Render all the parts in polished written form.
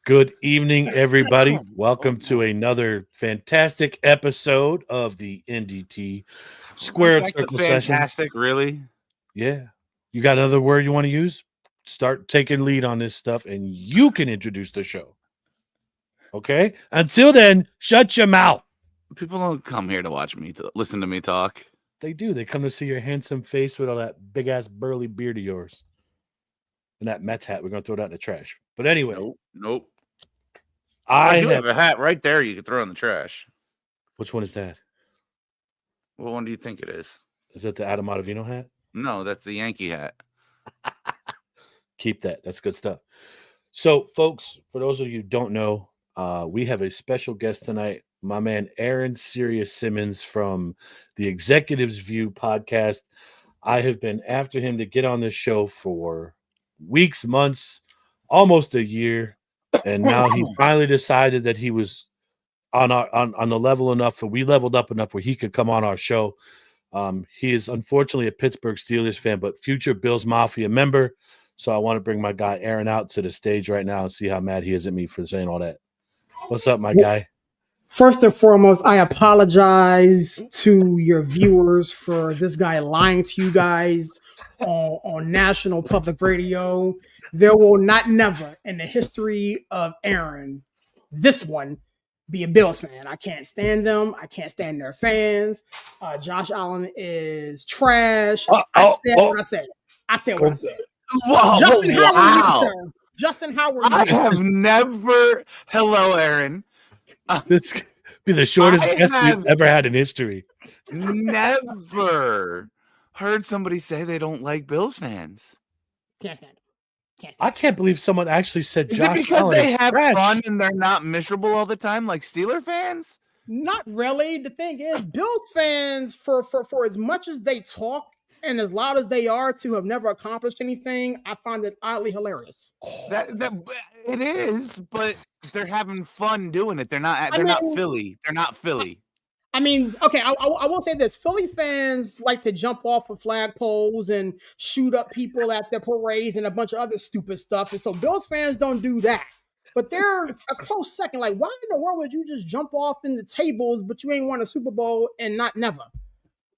Good evening, everybody. Welcome to another fantastic episode of the NDT Squared Like Circle the Session. fantastic, really? Yeah. You got another word you want to use? Start taking lead on this stuff and you can introduce the show. Okay? Until then, shut your mouth. People don't come here to watch me, to listen to me talk. They do. They come to see your handsome face with all that big ass burly beard of yours. And that Mets hat. We're going to throw that in the trash. But anyway. Nope. I do have a hat right there you could throw in the trash. Which one is that? What one do you think it is? Is that the Adam Ottavino hat? No, that's the Yankee hat. Keep that. That's good stuff. So, folks, for those of you who don't know, we have a special guest tonight. My man, Aaron Sirius Simmons from the Executives View podcast. I have been after him to get on this show for weeks, months, almost a year. And now he finally decided that he was on the level enough, we leveled up enough where he could come on our show. He is unfortunately a Pittsburgh Steelers fan, but future Bills Mafia member. So I want to bring my guy Aaron out to the stage right now and see how mad he is at me for saying all that. What's up, my guy? First and foremost, I apologize to your viewers for this guy lying to you guys on national public radio. There will never in the history of Aaron, this one, be a Bills fan. I can't stand them. I can't stand their fans. Josh Allen is trash. I said what I said. I said what I said. Wow. Justin Howard, sir. Justin Howard. I have never. Hello, Aaron. This could be the shortest guest we've ever had in history. Never heard somebody say they don't like Bills fans. Can't stand them. I can't believe someone actually said Is Josh it because Allen they is have trash. fun and they're not miserable all the time like Steeler fans? Not really. The thing is, Bills fans, for as much as they talk and as loud as they are to have never accomplished anything, I find it oddly hilarious. That it is, but they're having fun doing it. They're not Philly. They're not Philly. I mean, okay, I will say this. Philly fans like to jump off of flagpoles and shoot up people at their parades and a bunch of other stupid stuff. And so Bills fans don't do that. But they're a close second. Like, why in the world would you just jump off in the tables, but you ain't won a Super Bowl and not never?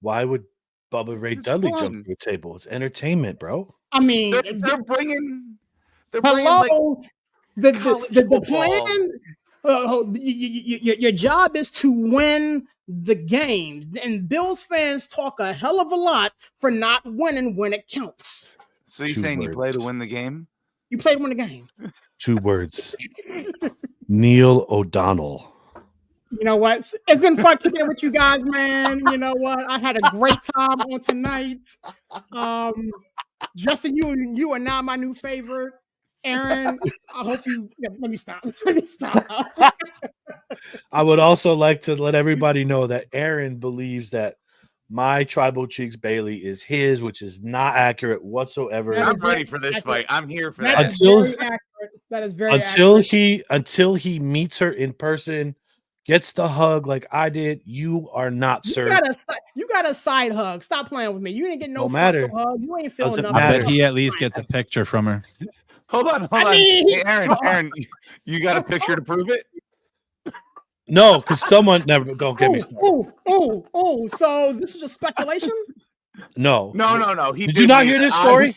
Why would Bubba Ray Dudley jump to a table? It's entertainment, bro. I mean, they're bringing hello, like the plan. Your job is to win the games, and Bills fans talk a hell of a lot for not winning when it counts. So you're saying you play to win the game? You play to win the game. 2 words. Neil O'Donnell. You know what? It's been fun kicking it with you guys, man. You know what? I had a great time on tonight. Justin, you are now my new favorite. Aaron, I hope you. Yeah, let me stop. I would also like to let everybody know that Aaron believes that my Tribal Cheeks Bailey is his, which is not accurate whatsoever. I'm ready for this fight. I'm here for that. That is very accurate. Until he meets her in person, gets the hug like I did, you are not, sir. You got a side hug. Stop playing with me. You didn't get no frontal hug. You ain't feeling nothing. I bet he at least gets a picture from her. Hold on. Hey, Aaron, you got a picture to prove it? No, because someone never. Don't get me started. Oh. So this is just speculation? No. Did you not hear this story?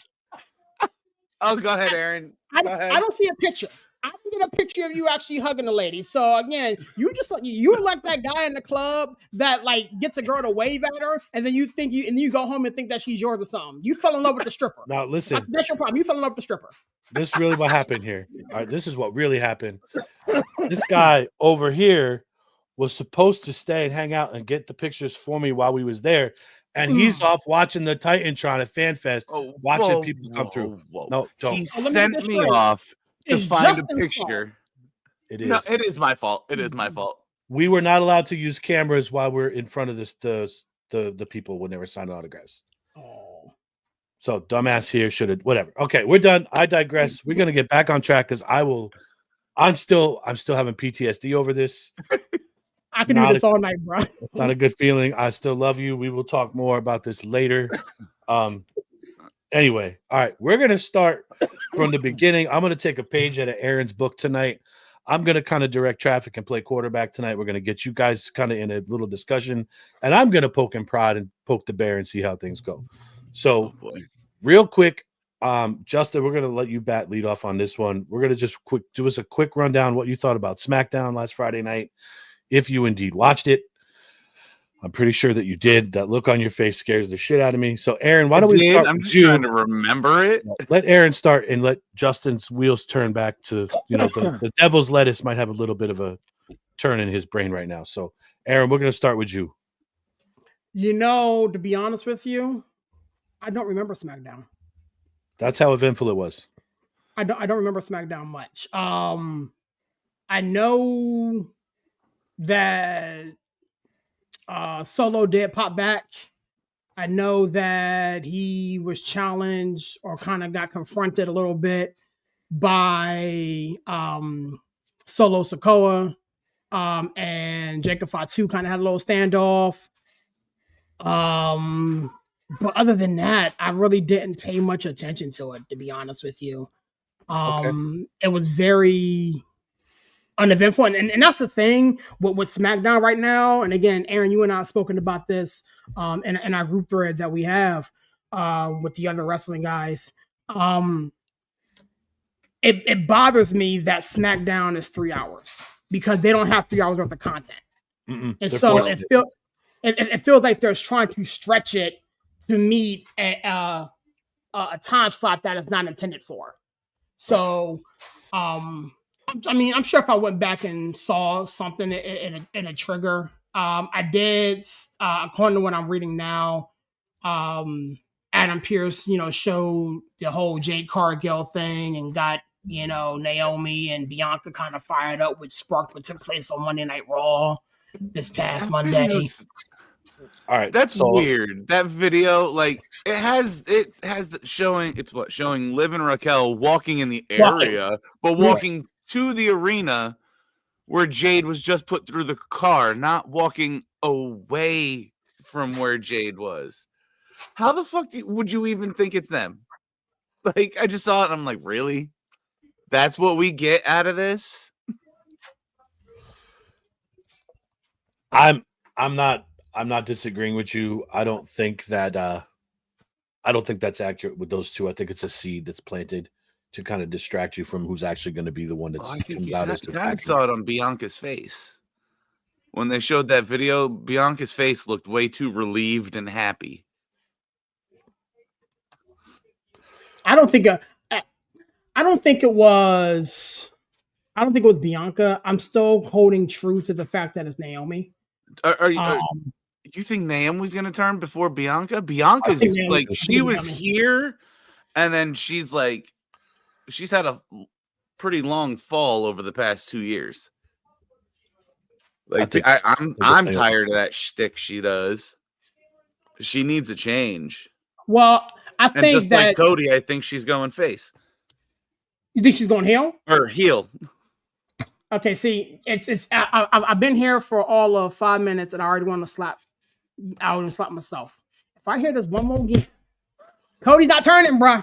Oh, go ahead, Aaron. I don't see a picture. I can get a picture of you actually hugging the lady. So again, you're like that guy in the club that like gets a girl to wave at her, and then you go home and think that she's yours or something. You fell in love with the stripper. Now listen, that's your problem. You fell in love with the stripper. This is really what happened here. All right, this is what really happened. This guy over here was supposed to stay and hang out and get the pictures for me while we was there. And he's off watching the Titantron at FanFest, watching people come through. No, don't. He sent me off to find a picture. It is. No, it is my fault. It is my fault. We were not allowed to use cameras while we're in front of the people when they were signing autographs. Oh. So dumbass here should have whatever. Okay, we're done. I digress. We're gonna get back on track because I'm still having PTSD over this. I can do this all night, bro. It's not a good feeling. I still love you. We will talk more about this later. Anyway, all right, we're gonna start from the beginning. I'm gonna take a page out of Aaron's book tonight. I'm going to kind of direct traffic and play quarterback tonight. We're going to get you guys kind of in a little discussion, and I'm going to poke and prod and poke the bear and see how things go. So, real quick, Justin, we're going to let you lead off on this one. We're going to just do us a quick rundown what you thought about SmackDown last Friday night, if you indeed watched it. I'm pretty sure that you did. That look on your face scares the shit out of me. So, Aaron, why don't we start? I'm just trying to remember it. Let Aaron start and let Justin's wheels turn back to, the devil's lettuce might have a little bit of a turn in his brain right now. So, Aaron, we're going to start with you. To be honest with you, I don't remember SmackDown. That's how eventful it was. I don't remember SmackDown much. I know that Solo did pop back. I know that he was challenged or kind of got confronted a little bit by Solo Sikoa, and Jacob Fatu kind of had a little standoff. But other than that, I really didn't pay much attention to it, to be honest with you. It was very uneventful, and that's the thing with SmackDown right now. And again, Aaron, you and I have spoken about this in our group thread that we have with the other wrestling guys. It bothers me that SmackDown is 3 hours because they don't have 3 hours worth of content. And so it feels like they're trying to stretch it to meet a time slot that is not intended for. So, I'm sure if I went back and saw something in a trigger, I did. According to what I'm reading now, Adam Pearce, showed the whole Jade Cargill thing and got Naomi and Bianca kind of fired up, which sparked what took place on Monday Night Raw this past Monday. All right, that's weird. That video, like, showing Liv and Raquel walking in the area, but walking to the arena where Jade was just put through the car, not walking away from where Jade was. How the fuck would you even think it's them? Like, I just saw it and I'm like, really? That's what we get out of this? I'm not disagreeing with you. I don't think that's accurate with those two. I think it's a seed that's planted to kind of distract you from who's actually going to be the one that's comes out as the I saw it on Bianca's face. When they showed that video, Bianca's face looked way too relieved and happy. I don't think it was Bianca. I'm still holding true to the fact that it's Naomi. You think Naomi's going to turn before Bianca? Bianca's like, she was here, and then she's had a pretty long fall over the past 2 years. Like, I'm tired of that shtick she does. She needs a change. Well, I think just that, like Cody, I think she's going face. You think she's going heel? Or heel. Okay, see, I've been here for all of 5 minutes, and I already want to slap. I want to slap myself. If I hear this one more again, Cody's not turning, bro.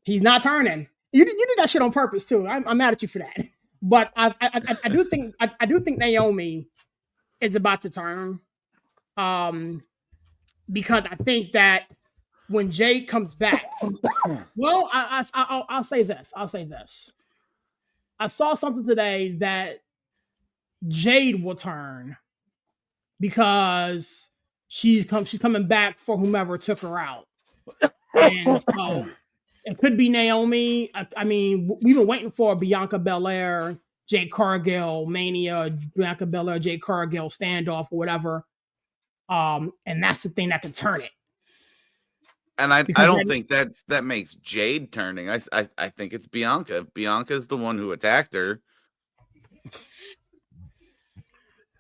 He's not turning. You did that shit on purpose too. I'm mad at you for that. But I do think Naomi is about to turn, because I think that when Jade comes back, well, I'll say this. I saw something today that Jade will turn because she's coming back for whomever took her out, and so it could be Naomi. I mean, we've been waiting for a Bianca Belair, Jade Cargill Mania, Bianca Belair, Jade Cargill standoff or whatever, and that's the thing that can turn it. And I don't think that makes Jade turning. I think it's Bianca. Bianca's the one who attacked her.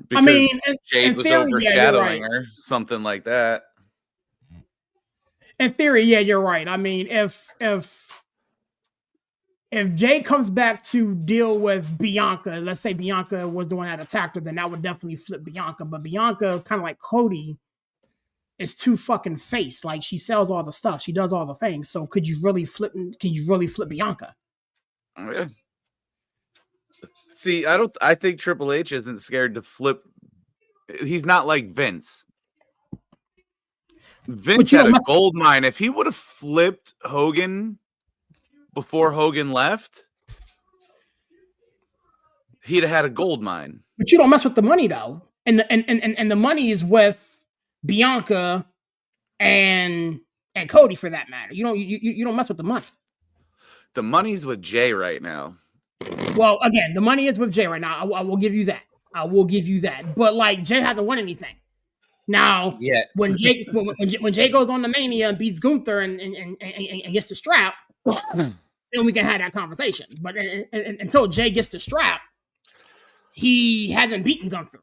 Because Jade was overshadowing her, something like that. In theory, yeah, you're right. I mean, if Jade comes back to deal with Bianca, let's say Bianca was the one that attacked her, then that would definitely flip Bianca. But Bianca, kind of like Cody, is too fucking face. Like, she sells all the stuff, she does all the things. So can you really flip Bianca? Oh, yeah. See, I think Triple H isn't scared to flip. He's not like Vince. Vince you had don't a mess. gold mine. If he would have flipped Hogan before Hogan left, he'd have had a gold mine. But you don't mess with the money though, and the money is with Bianca and Cody for that matter. You don't mess with the money. The money's with Jay right now. Well, again, the money is with Jay right now. I will give you that. I will give you that. But like Jay hasn't won anything. Now, when Jay goes on the Mania and beats Gunther and gets the strap, then we can have that conversation. But until Jay gets the strap, he hasn't beaten Gunther.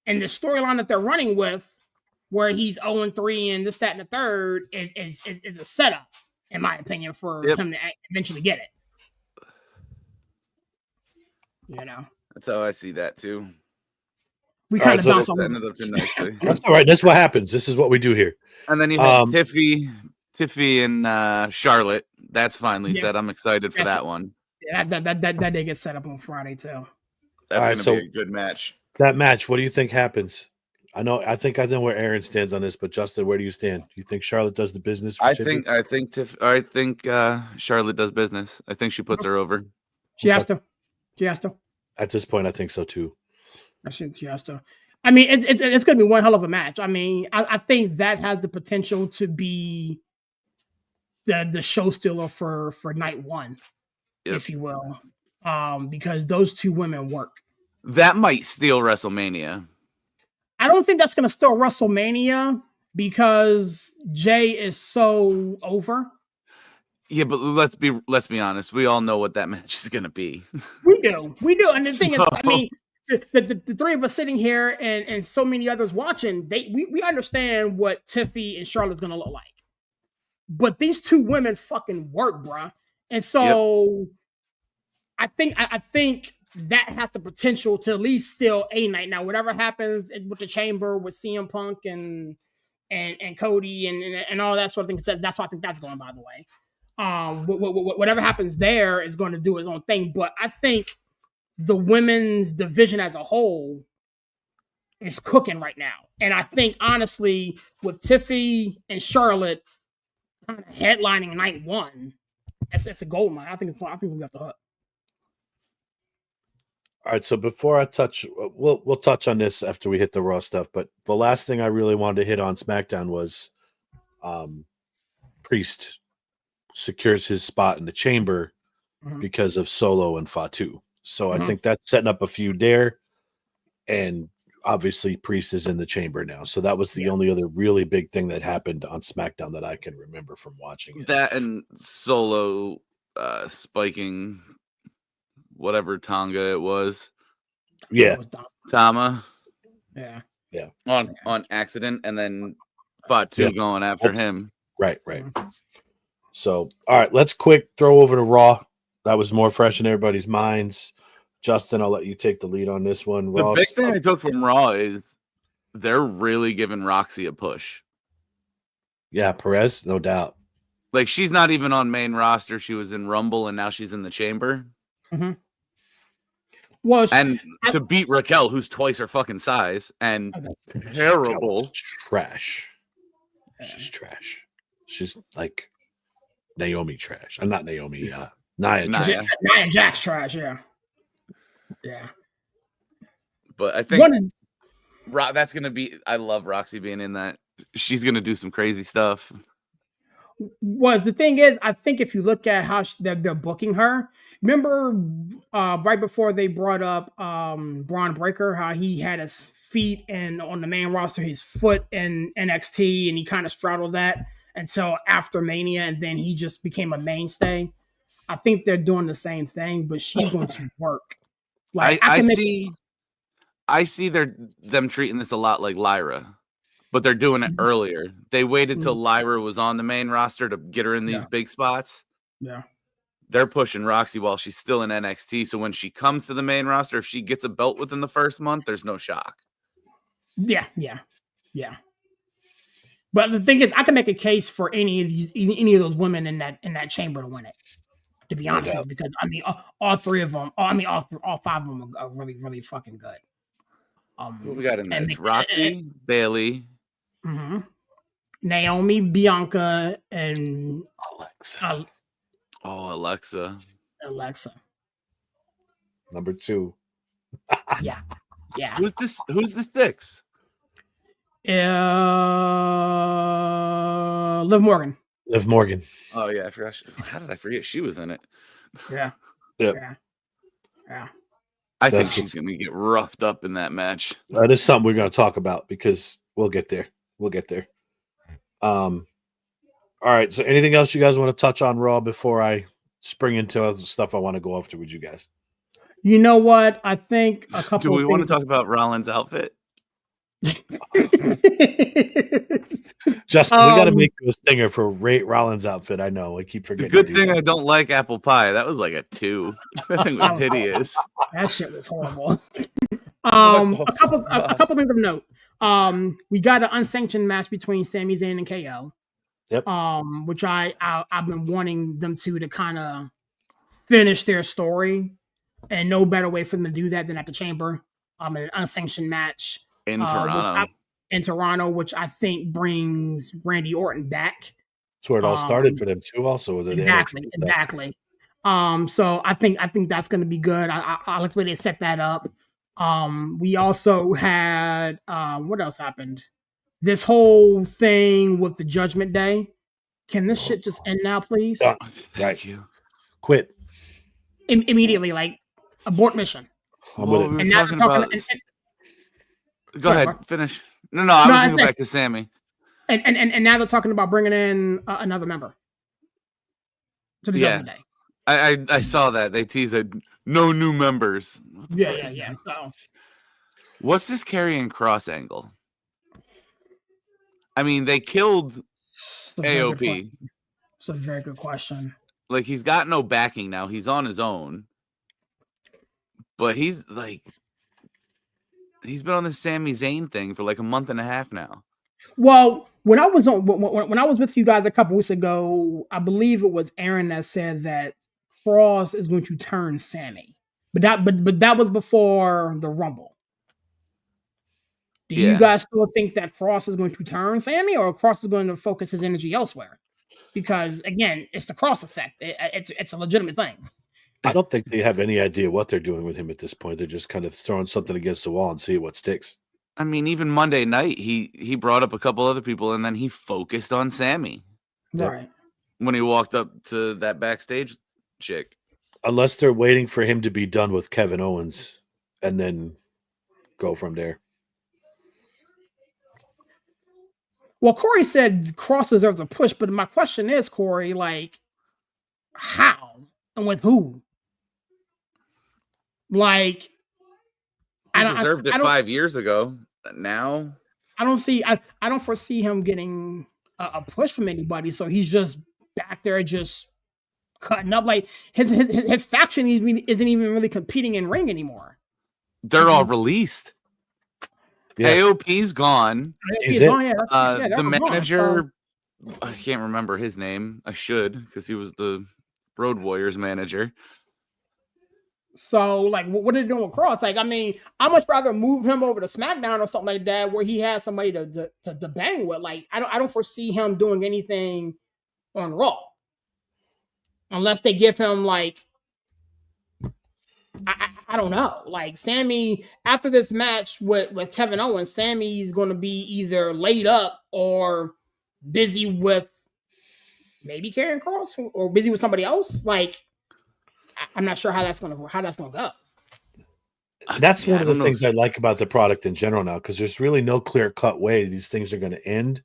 And the storyline that they're running with, where he's 0-3 and this, that, and the third, is a setup, in my opinion, for him to eventually get it. You know, that's how I see that too. We kind of bounced off. Ended up too nicely. That's all right. That's what happens. This is what we do here. And then you have Tiffy and Charlotte. That's finally set. I'm excited for that one. Yeah, that day gets set up on Friday too. That's going to be a good match. That match, what do you think happens? I think where Aaron stands on this, but Justin, where do you stand? Do you think Charlotte does the business? I think Charlotte does business. I think she puts her over. She has to. At this point, I think so too. I think she has to. I mean, it's going to be one hell of a match. I mean, I think that has the potential to be the show stealer for night one, if you will, because those two women work. That might steal WrestleMania. I don't think that's going to steal WrestleMania because Jay is so over. Yeah, but let's be honest. We all know what that match is going to be. We do. And the thing is, I mean, the three of us sitting here and so many others watching, we understand what Tiffy and Charlotte's going to look like. But these two women fucking work, bruh. And so I think that has the potential to at least steal a night. Now, whatever happens with the Chamber with CM Punk and Cody and all that sort of thing, that's what I think that's going, by the way. Whatever happens there is going to do its own thing. But I think the women's division as a whole is cooking right now. And I think, honestly, with Tiffy and Charlotte kind of headlining night one, it's a gold mine. I think it's going to be off the hook. All right, so before I touch, we'll touch on this after we hit the Raw stuff. But the last thing I really wanted to hit on SmackDown was Priest secures his spot in the Chamber because of Solo and Fatu. So I think that's setting up a feud there. And obviously Priest is in the Chamber now. So that was the only other really big thing that happened on SmackDown that I can remember from watching it. That and Solo spiking whatever Tonga it was. Yeah. Tama. Yeah. On accident, and then Fatu going after him. Right. So, all right, let's quick throw over to Raw. That was more fresh in everybody's minds. Justin, I'll let you take the lead on this one. The big thing I took from Raw is they're really giving Roxy a push. Yeah, Perez, no doubt. Like, she's not even on main roster. She was in Rumble, and now she's in the Chamber. Mm-hmm. Well, to beat Raquel, who's twice her fucking size and terrible. Trash. She's trash. She's like Naomi trash. I'm not Naomi. Nia trash. Nia Jax trash. Yeah. But I think that's gonna be. I love Roxy being in that. She's gonna do some crazy stuff. Well, the thing is, I think if you look at how they're booking her, remember right before they brought up Braun Breaker, how he had his feet on the main roster, his foot in NXT, and he kind of straddled that until after Mania, and then he just became a mainstay. I think they're doing the same thing, but she's going to work. Like I see them treating this a lot like Lyra. But they're doing it earlier. They waited till Lyra was on the main roster to get her in these big spots. Yeah. They're pushing Roxy while she's still in NXT. So when she comes to the main roster, if she gets a belt within the first month, there's no shock. Yeah. But the thing is, I can make a case for any of those women in that chamber to win it. To be honest with you, because I mean, all three of them. All five of them are really, really fucking good. What we got in there? and It's Roxy, Bailey, Naomi, Bianca, and Alexa. Alexa. Alexa. Number 2. Yeah. Who's the 6? Liv Morgan. Liv Morgan. Oh yeah, I forgot. How did I forget she was in it? Yeah. Yep. Yeah. I think she's gonna get roughed up in that match. That is something we're going to talk about because we'll get there. All right. So, anything else you guys want to touch on Raw before I spring into other stuff I want to go after with you guys? You know what? I think a couple. Do we want to talk about Rollins' outfit? Justin, we got to make you a stinger for Ray Rollins' outfit. I know. I keep forgetting. Good thing I don't like apple pie. That was like a 2. That thing was hideous. That shit was horrible. A couple things of note. We got an unsanctioned match between Sami Zayn and KO. Yep. Which I've been wanting them to kind of finish their story, and no better way for them to do that than at the Chamber. An unsanctioned match In Toronto. Which I think brings Randy Orton back. That's where it all started for them too. Also, with exactly. So I think that's going to be good. I like the way they set that up. We also had what else happened? This whole thing with the Judgment Day. Can this shit just end now, please? Thank you. Quit immediately, like abort mission. Go ahead, finish. No, I was going back to Sammy. And now they're talking about bringing in another member to the Judgment Day. I saw that they teased it. No new members. Yeah. So, what's this Karrion Kross angle? I mean, they killed AOP. It's a very good question. Like, he's got no backing now. He's on his own. But he's been on the Sami Zayn thing for like a month and a half now. Well, when I was with you guys a couple weeks ago, I believe it was Aaron that said that Kross is going to turn Sammy. But that was before the Rumble. Do you guys still think that Kross is going to turn Sammy, or Kross is going to focus his energy elsewhere? Because again, it's the Kross effect. It's a legitimate thing. I don't think they have any idea what they're doing with him at this point. They're just kind of throwing something against the wall and see what sticks. I mean, even Monday night, he brought up a couple other people, and then he focused on Sammy. Right. When he walked up to that backstage chick. Unless they're waiting for him to be done with Kevin Owens and then go from there. Well, Corey said Kross deserves a push, but my question is, Corey, like, how and with who? Like, he deserved it 5 years ago. Now, I don't foresee him getting a push from anybody. So he's just back there, just cutting up. Like his faction isn't even really competing in ring anymore. They're all released. Yeah. AOP's gone. The manager, I can't remember his name. I should, because he was the Road Warriors manager. So, like, what are they doing with Kross? Like, I mean, I'd much rather move him over to SmackDown or something like that, where he has somebody to bang with. Like, I don't foresee him doing anything on Raw, unless they give him like, I don't know. Like, Sammy, after this match with Kevin Owens, Sammy's going to be either laid up or busy with maybe Karrion Kross or busy with somebody else. Like, I'm not sure how that's gonna go. That's one of the things I like about the product in general now, because there's really no clear-cut way these things are going to end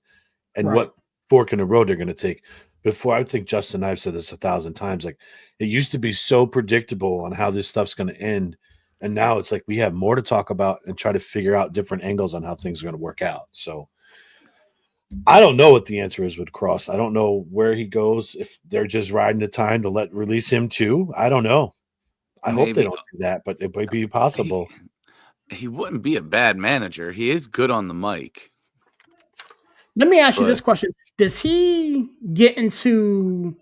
and what fork in the road they're going to take. Before, I think Justin and I've said this 1,000 times, like, it used to be so predictable on how this stuff's going to end, and now it's like we have more to talk about and try to figure out different angles on how things are going to work out. So I don't know what the answer is with Kross. I don't know where he goes, if they're just riding the time to release him too. I don't know. I hope they don't do that, but it might be possible. He wouldn't be a bad manager. He is good on the mic. Let me ask you this question. Does he get into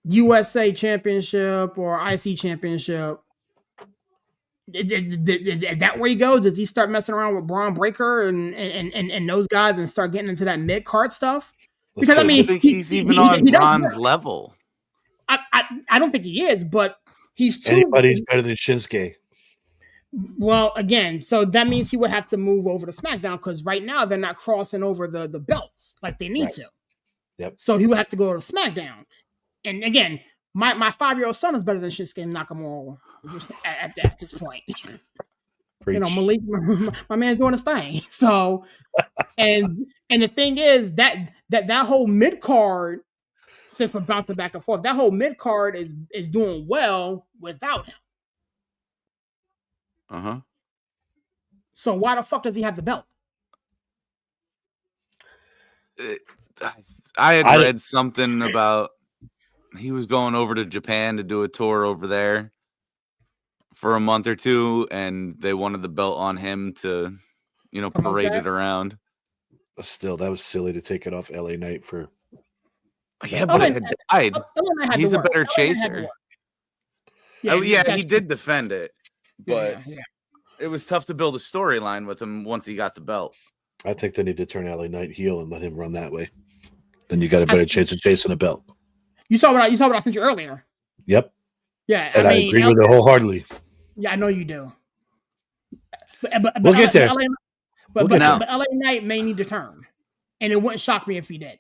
USA Championship or IC Championship. Is that where he goes? Does he start messing around with Braun Breaker and those guys and start getting into that mid card stuff? Because I mean, think he's even on Braun's level. I don't think he is, but he's too. Anybody's better than Shinsuke. Well, again, so that means he would have to move over to SmackDown because right now they're not crossing over the belts like they need to. Yep. So he would have to go to SmackDown. And again, my 5-year-old son is better than Shinsuke Nakamura at this point. Preach. You know, Malik, my man's doing his thing. So, and the thing is that whole mid card, since we're bouncing back and forth, that whole mid card is doing well without him. Uh-huh. So why the fuck does he have the belt? I had read something about he was going over to Japan to do a tour over there for a month or two, and they wanted the belt on him to, parade it around. Still, that was silly to take it off LA Knight for. Yeah, but it had died. He's a better chaser. Yeah, he did defend it, but it was tough to build a storyline with him once he got the belt. I think they need to turn LA Knight heel and let him run that way. Then you got a better chance of chasing a belt. You saw what I sent you earlier. Yep. Yeah, and I agree with it wholeheartedly. Yeah, I know you do. But we'll get there. But LA Knight may need to turn, and it wouldn't shock me if he did.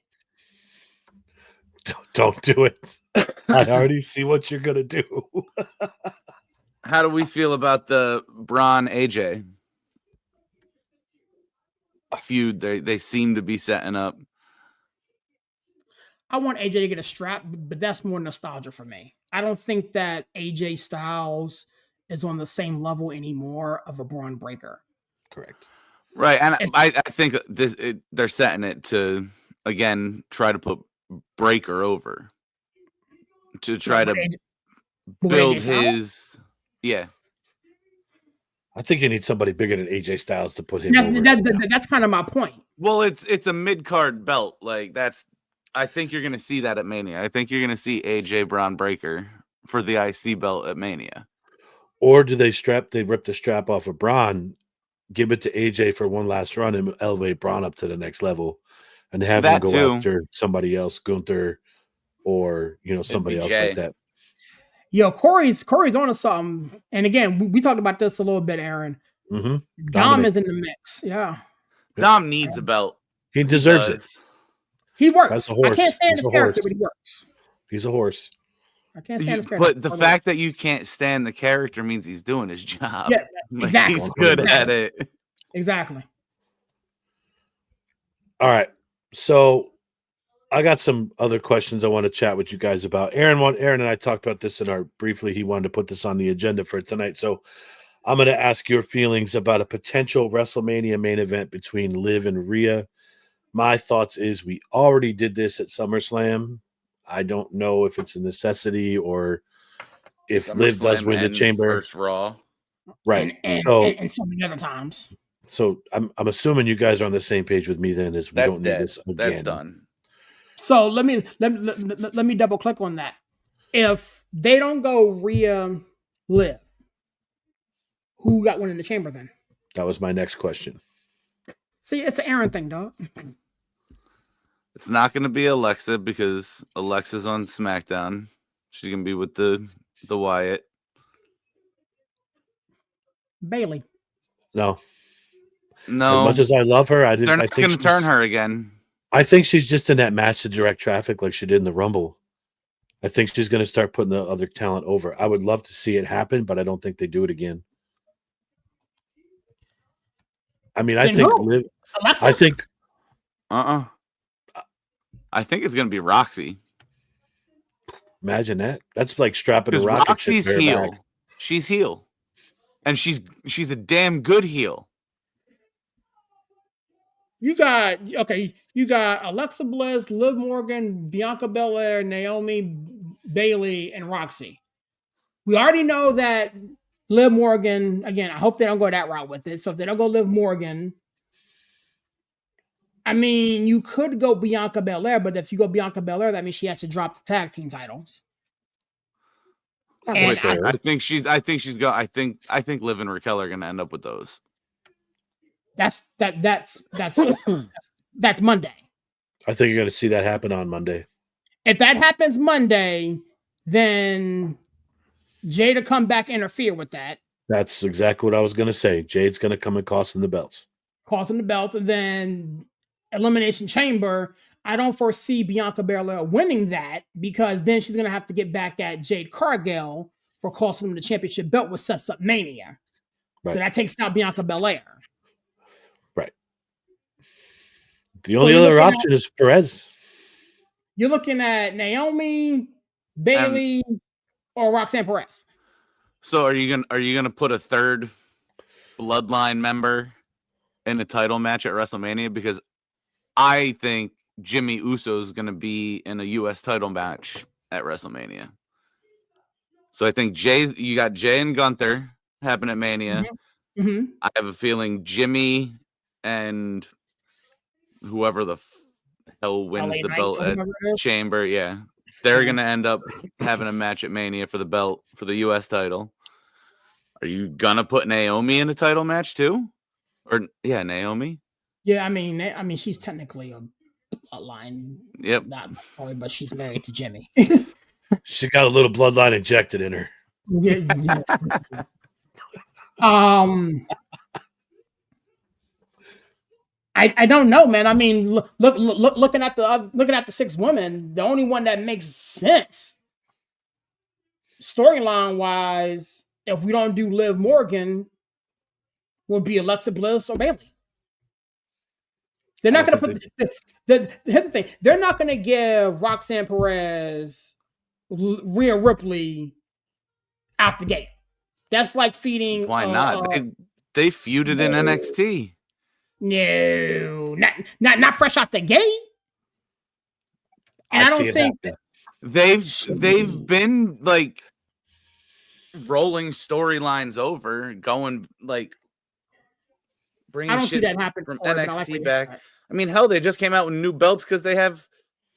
Don't do it. I already see what you're gonna do. How do we feel about the Braun AJ feud? They seem to be setting up. I want AJ to get a strap, but that's more nostalgia for me. I don't think that AJ Styles is on the same level anymore of a Braun Breaker. Correct. Right, and I think they're setting it to, again, try to put Breaker over. To try to build his... Yeah. I think you need somebody bigger than AJ Styles to put him over. That's kind of my point. Well, it's a mid-card belt. Like, I think you're going to see that at Mania. I think you're going to see AJ Braun Breaker for the IC belt at Mania. Or do they rip the strap off of Braun, give it to AJ for one last run and elevate Braun up to the next level and have him go after somebody else, Gunther or, somebody else like that. Yo, Corey's on to something. And again, we talked about this a little bit, Aaron. Mm-hmm. Dom is in the mix. Yeah. Dom needs a belt. He deserves it. He works. I can't stand his character, but he works. He's a horse. I can't stand his character. But the fact that you can't stand the character means he's doing his job. Yeah, exactly. He's good at it. Exactly. All right. So I got some other questions I want to chat with you guys about. Aaron and I talked about this briefly. He wanted to put this on the agenda for tonight. So I'm going to ask your feelings about a potential WrestleMania main event between Liv and Rhea. My thoughts is we already did this at SummerSlam. I don't know if it's a necessity or if Liv does win the Chamber. First Raw. Right. And so many other times. So I'm assuming you guys are on the same page with me then, as we don't need this again. That's done. So let me double click on that. If they don't go Rhea Liv, who got one in the Chamber then? That was my next question. See, it's an Aaron thing, dog. It's not going to be Alexa because Alexa's on SmackDown. She's going to be with the Wyatt. Bailey. No. As much as I love her, they're not going to turn her again. I think she's just in that match to direct traffic like she did in the Rumble. I think she's going to start putting the other talent over. I would love to see it happen, but I don't think they do it again. I mean, I think Liv. Alexa? I think. I think it's going to be Roxy. Imagine that. That's like strapping a rocket. Roxy's heel. Back. She's heel, and she's a damn good heel. You got Alexa Bliss, Liv Morgan, Bianca Belair, Naomi, Bailey, and Roxy. We already know that Liv Morgan, again, I hope they don't go that route with it. So if they don't go Liv Morgan, I mean, you could go Bianca Belair, but if you go Bianca Belair, that means she has to drop the tag team titles. Not And necessarily. I think she's got. I think Liv and Raquel are gonna end up with those. that's Monday. I think you're going to see that happen on Monday. If that happens Monday, then Jada come back interfere with that, That's exactly what I was going to say. Jade's going to come and cost them the belts. causing the belt, and then Elimination Chamber. I don't foresee Bianca Belair winning that because then she's gonna have to get back at Jade Cargill for costing them the championship belt, which sets up Mania. Right. So that takes out Bianca Belair. Right. The only other option is Perez. You're looking at Naomi, Bailey, or Roxanne Perez. So are you gonna put a third Bloodline member in a title match at WrestleMania? Because I think Jimmy Uso is going to be in a U.S. title match at WrestleMania. So I think you got Jay and Gunther happen at Mania. Mm-hmm. I have a feeling Jimmy and whoever the hell wins LA the Knight, belt at Chamber, they're going to end up having a match at Mania for the belt for the U.S. title. Are you going to put Naomi in a title match too? Or Naomi? Yeah, I mean, she's technically a bloodline. Yep. Not probably, but she's married to Jimmy. She got a little bloodline injected in her. Yeah. I don't know, man. I mean, looking at the 6 women, the only one that makes sense storyline wise, if we don't do Liv Morgan, would be Alexa Bliss or Bailey. They're not going to put here's the thing. They're not going to give Roxanne Perez, Rhea Ripley out the gate. That's like feeding. Why not? They feuded in NXT. No, not fresh out the gate. And I don't think they've been like rolling storylines over, going like bringing. I don't see that happen from NXT back. I mean, hell, they just came out with new belts because they're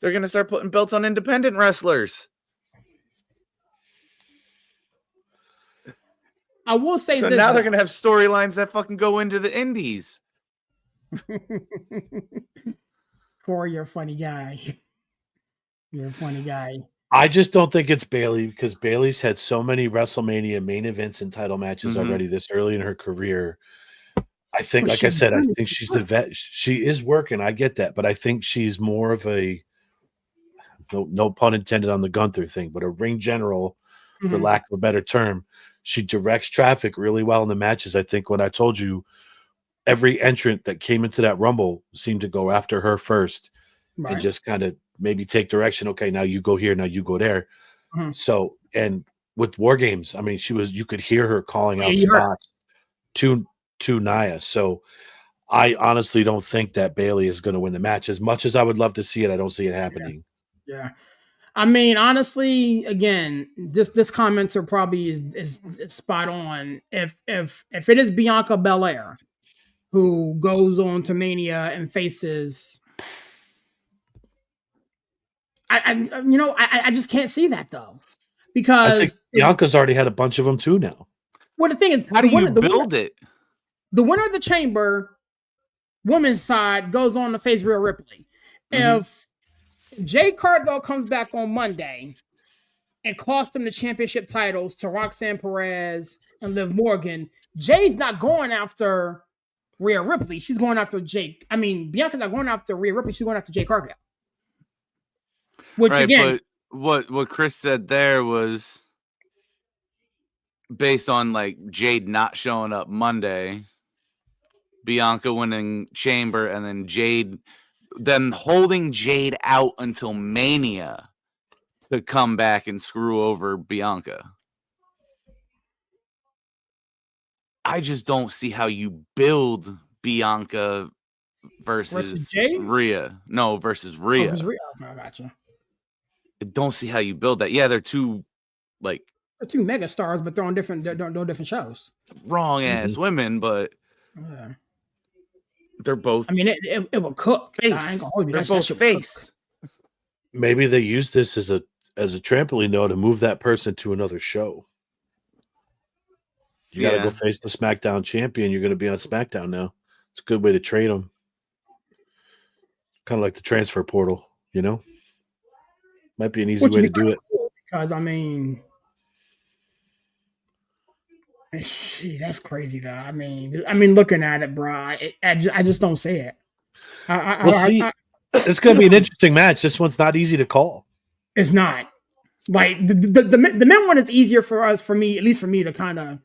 going to start putting belts on independent wrestlers. I will say so this. Now they're going to have storylines that fucking go into the indies. Corey, you're a funny guy. You're a funny guy. I just don't think it's Bailey because Bailey's had so many WrestleMania main events and title matches already this early in her career. I think, like I said, I think she's the vet. She is working. I get that, but I think she's more of a no pun intended on the Gunther thing, but a ring general, for lack of a better term. She directs traffic really well in the matches. I think when I told you every entrant that came into that Rumble seemed to go after her first and just kind of maybe take direction. Okay, now you go here, now you go there. So, and with War Games, I mean, you could hear her calling out spots to Nia. So I honestly don't think that Bailey is going to win the match. As much as I would love to see it, I don't see it happening. Yeah. I mean, honestly, again, this commenter probably is spot on. If it is Bianca Belair who goes on to Mania and faces, I just can't see that though, because I think Bianca's already had a bunch of them too now. Well, the thing is, how do you build it? The winner of the Chamber, women's side, goes on to face Rhea Ripley. If Jade Cargill comes back on Monday and costs them the championship titles to Roxanne Perez and Liv Morgan, Jade's not going after Rhea Ripley. She's going after Jake. I mean, Bianca's not going after Rhea Ripley. She's going after Jade Cargill. Which again, but what Chris said there was based on like Jade not showing up Monday, Bianca winning Chamber, and then them holding Jade out until Mania to come back and screw over Bianca. I just don't see how you build Bianca versus Rhea. No, versus Rhea. I gotcha. I don't see how you build that. Yeah, they're two mega stars, but they're on different shows. Wrong ass women, but they're both. I mean, it will cook. Face. They're both face. Maybe they use this as as a trampoline, though, to move that person to another show. You got to go face the SmackDown champion. You're going to be on SmackDown now. It's a good way to trade them. Kind of like the transfer portal, you know? Might be an easy way to do it. Cool because, I mean, shit, that's crazy, though. I mean, looking at it, bro, I just don't see it. We'll see. It's going to be an interesting match. This one's not easy to call. It's not. Like, the men one is easier for me, at least for me, to kind of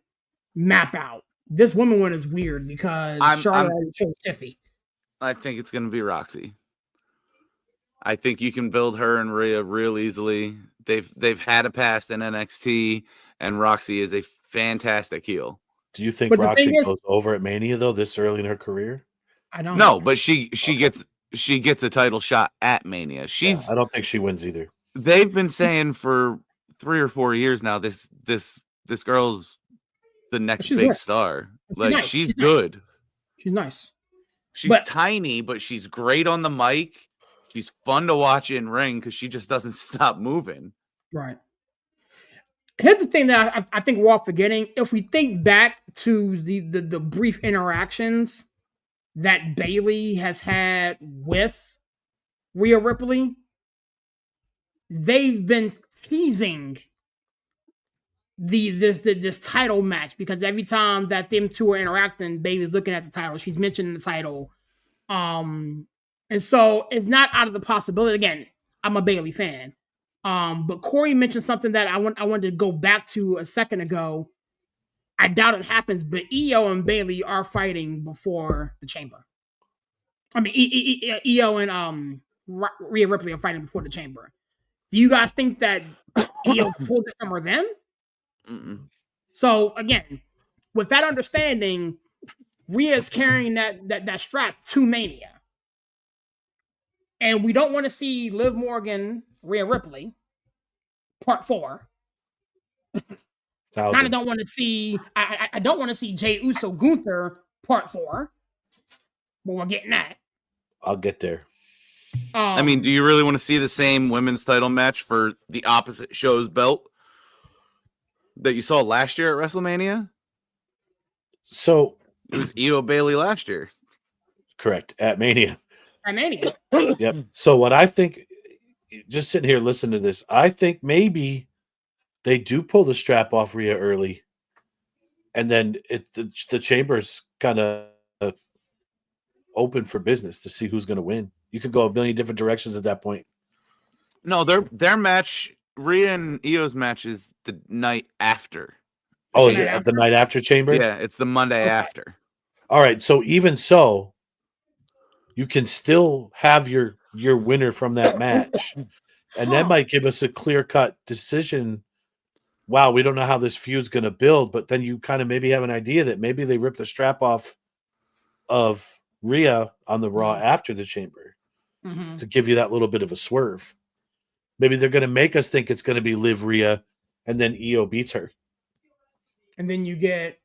map out. This woman one is weird because Charlotte already chose Tiffy. I think it's going to be Roxy. I think you can build her and Rhea real easily. They've had a past in NXT, and Roxy is a fantastic heel. Do you think Roxy goes over at Mania though this early in her career? I don't know. But she gets a title shot at Mania. I don't think she wins either. They've been saying for 3 or 4 years now this girl's the next big star. Like nice. She's good. Nice. She's nice. She's tiny, but she's great on the mic. She's fun to watch in ring because she just doesn't stop moving. Right. Here's the thing that I think we're all forgetting. If we think back to the brief interactions that Bayley has had with Rhea Ripley, they've been teasing this title match because every time that them two are interacting, Bayley's looking at the title. She's mentioning the title. And so it's not out of the possibility. Again, I'm a Bayley fan. But Corey mentioned something that I wanted to go back to a second ago. I doubt it happens, but Io and Bayley are fighting before the Chamber. I mean, Io and Rhea Ripley are fighting before the Chamber. Do you guys think that Io pulled it from her then? Mm-mm. So again, with that understanding, Rhea is carrying that strap to Mania. And we don't want to see Liv Morgan, Rhea Ripley, part 4. Kind of don't want to see. I don't want to see Jey Uso Gunther part 4. But we're getting that. I'll get there. I mean, do you really want to see the same women's title match for the opposite show's belt that you saw last year at WrestleMania? So it was Io Bayley last year. Correct. At Mania. Yep. So what I think, just sitting here listening to this, I think maybe they do pull the strap off Rhea early, and then the Chamber's kind of open for business to see who's going to win. You could go a million different directions at that point. No, their match, Rhea and Io's match, is the night after. Oh, is it the night after Chamber? Yeah, it's the Monday after. All right, so even so, you can still have your winner from that match, and that might give us a clear-cut decision. Wow, we don't know how this feud's going to build, but then you kind of maybe have an idea that maybe they ripped the strap off of Rhea on the Raw after the Chamber to give you that little bit of a swerve. Maybe they're going to make us think it's going to be Liv Rhea, and then Io beats her. And then you get...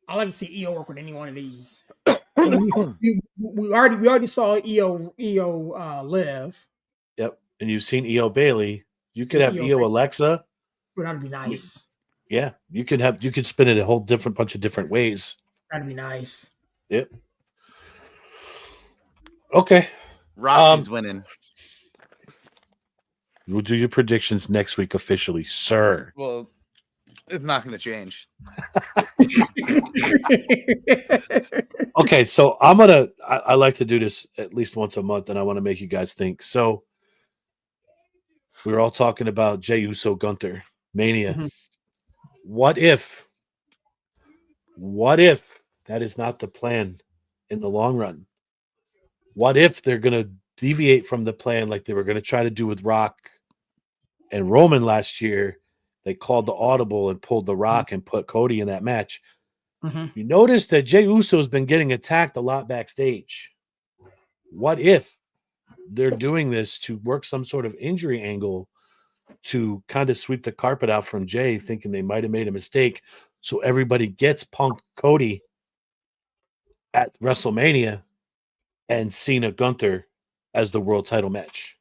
I like to see Io work with any one of these. we already saw Io Liv. Yep, and you've seen Io Bayley. You could have Io Alexa. But that'd be nice. Yeah, you could spin it a whole bunch of different ways. That'd be nice. Yep. Okay. Roxy's winning. We'll do your predictions next week officially, sir. Well, it's not going to change. Okay, so I like to do this at least once a month, and I want to make you guys think. So we were all talking about Jey Uso Gunther Mania. Mm-hmm. What if that is not the plan in the long run? What if they're going to deviate from the plan like they were going to try to do with Rock and Roman last year? They called the audible and pulled the Rock and put Cody in that match. Mm-hmm. You notice that Jey Uso has been getting attacked a lot backstage. What if they're doing this to work some sort of injury angle to kind of sweep the carpet out from Jey, thinking they might have made a mistake, so everybody gets Punk Cody at WrestleMania and Cena Gunther as the world title match?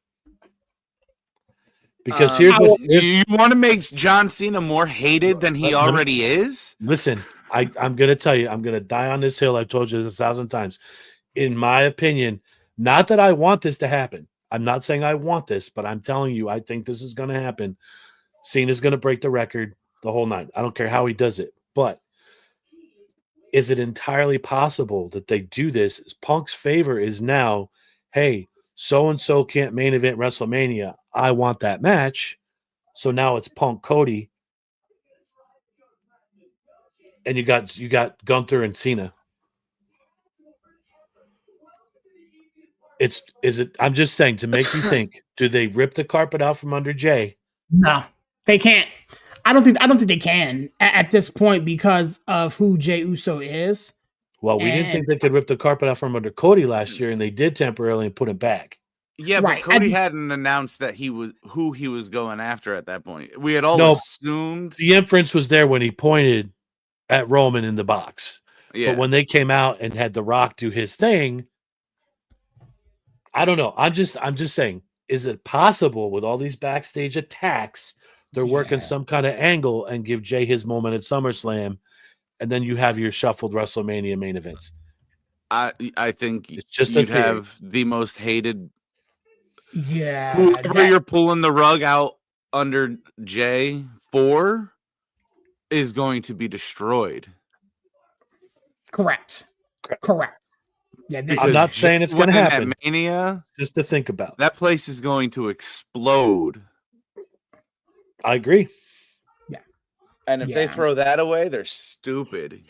Because here's what you want to make John Cena more hated than he already is. Listen, I'm gonna tell you, I'm gonna die on this hill. I've told you this 1,000 times. In my opinion, not that I want this to happen. I'm not saying I want this, but I'm telling you, I think this is gonna happen. Cena's gonna break the record the whole night. I don't care how he does it, but is it entirely possible that they do this? Punk's favor is now, hey, so and so can't main event WrestleMania. I want that match. So now it's Punk Cody. And you got Gunther and Cena. I'm just saying, to make you think, do they rip the carpet out from under Jay? No, they can't. I don't think they can at this point because of who Jey Uso is. Well, we didn't think they could rip the carpet out from under Cody last year, and they did temporarily and put him back. Yeah, right. But Cody hadn't announced that who he was going after at that point. We had all assumed the inference was there when he pointed at Roman in the box. Yeah. But when they came out and had The Rock do his thing, I don't know. I'm just saying, is it possible with all these backstage attacks, they're working some kind of angle and give Jay his moment at SummerSlam, and then you have your shuffled WrestleMania main events? I think it's just you'd have the most hated. Yeah, whoever you're pulling the rug out under Jay for is going to be destroyed. Correct. Yeah, I'm not saying it's going to happen. Mania, just to think about. That place is going to explode. I agree. Yeah. And if they throw that away, they're stupid.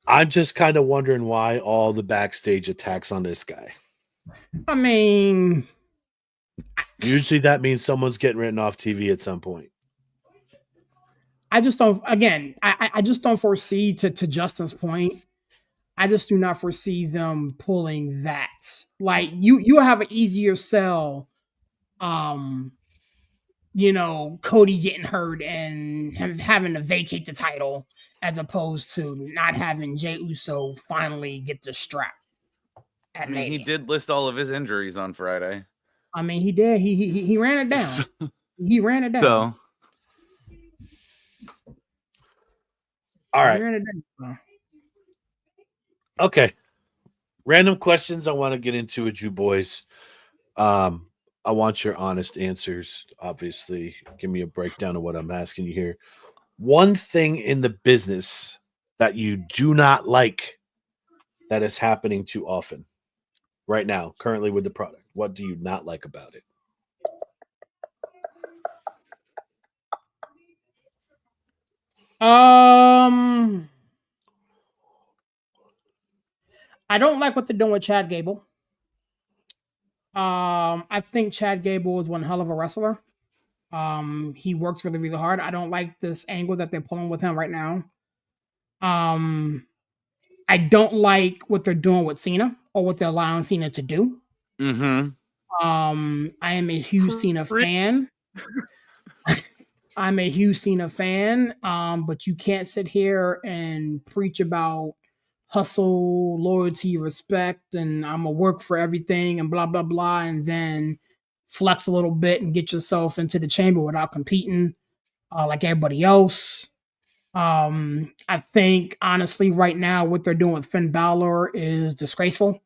I'm just kind of wondering why all the backstage attacks on this guy. I mean, usually that means someone's getting written off TV at some point. I just don't. Again, I just don't foresee. To Justin's point, I just do not foresee them pulling that. Like you have an easier sell. Cody getting hurt and having to vacate the title as opposed to not having Jey Uso finally get the strap. He did list all of his injuries on Friday. I mean, he did. He ran it down. He ran it down. So, all right. Okay. Random questions I want to get into with you boys. I want your honest answers. Obviously, give me a breakdown of what I'm asking you here. One thing in the business that you do not like that is happening too often right now, currently with the product. What do you not like about it? I don't like what they're doing with Chad Gable. I think Chad Gable is one hell of a wrestler. He works really, really hard. I don't like this angle that they're pulling with him right now. I don't like what they're doing with Cena or what they're allowing Cena to do. Mm-hmm. I am a huge Cena fan. I'm a huge Cena fan. But you can't sit here and preach about hustle, loyalty, respect, and I'm gonna work for everything and blah, blah, blah, and then flex a little bit and get yourself into the chamber without competing like everybody else. I think, honestly, right now, what they're doing with Finn Balor is disgraceful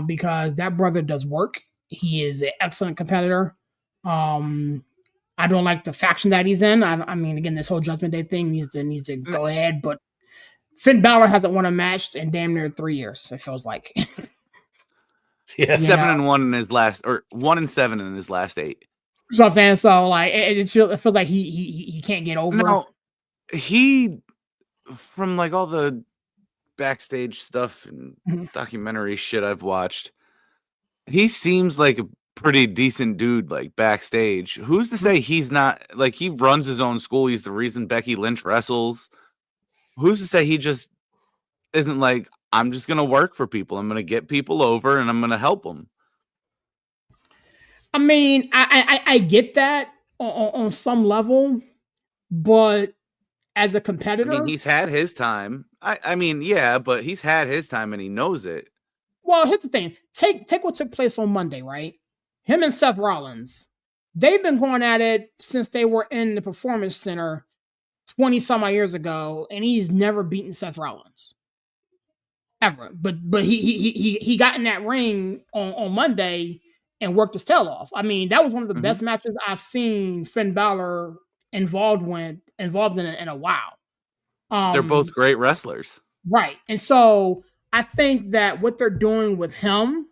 because that brother does work. He is an excellent competitor. I don't like the faction that he's in. I mean, again, this whole Judgment Day thing needs to go ahead, but Finn Balor hasn't won a match in damn near 3 years, it feels like. Yeah, 7-1 in his last, or 1-7 in his last 8. That's what I'm saying. So, like, it feels like he can't get over. No, he, from like all the backstage stuff and documentary shit I've watched, he seems like a pretty decent dude, like backstage. Who's to say he's not? Like, he runs his own school. He's the reason Becky Lynch wrestles. Who's to say he just isn't like, I'm just going to work for people. I'm going to get people over and I'm going to help them. I mean, I get that on some level, but as a competitor, I mean, he's had his time. I mean, yeah, but he's had his time and he knows it. Well, here's the thing. Take what took place on Monday, right? Him and Seth Rollins. they've been going at it since they were in the Performance Center 20 some odd years ago, and he's never beaten Seth Rollins. Ever. But he got in that ring on Monday and worked his tail off. I mean, that was one of the best matches I've seen Finn Balor involved in a while. They're both great wrestlers. Right. And so I think that what they're doing with him,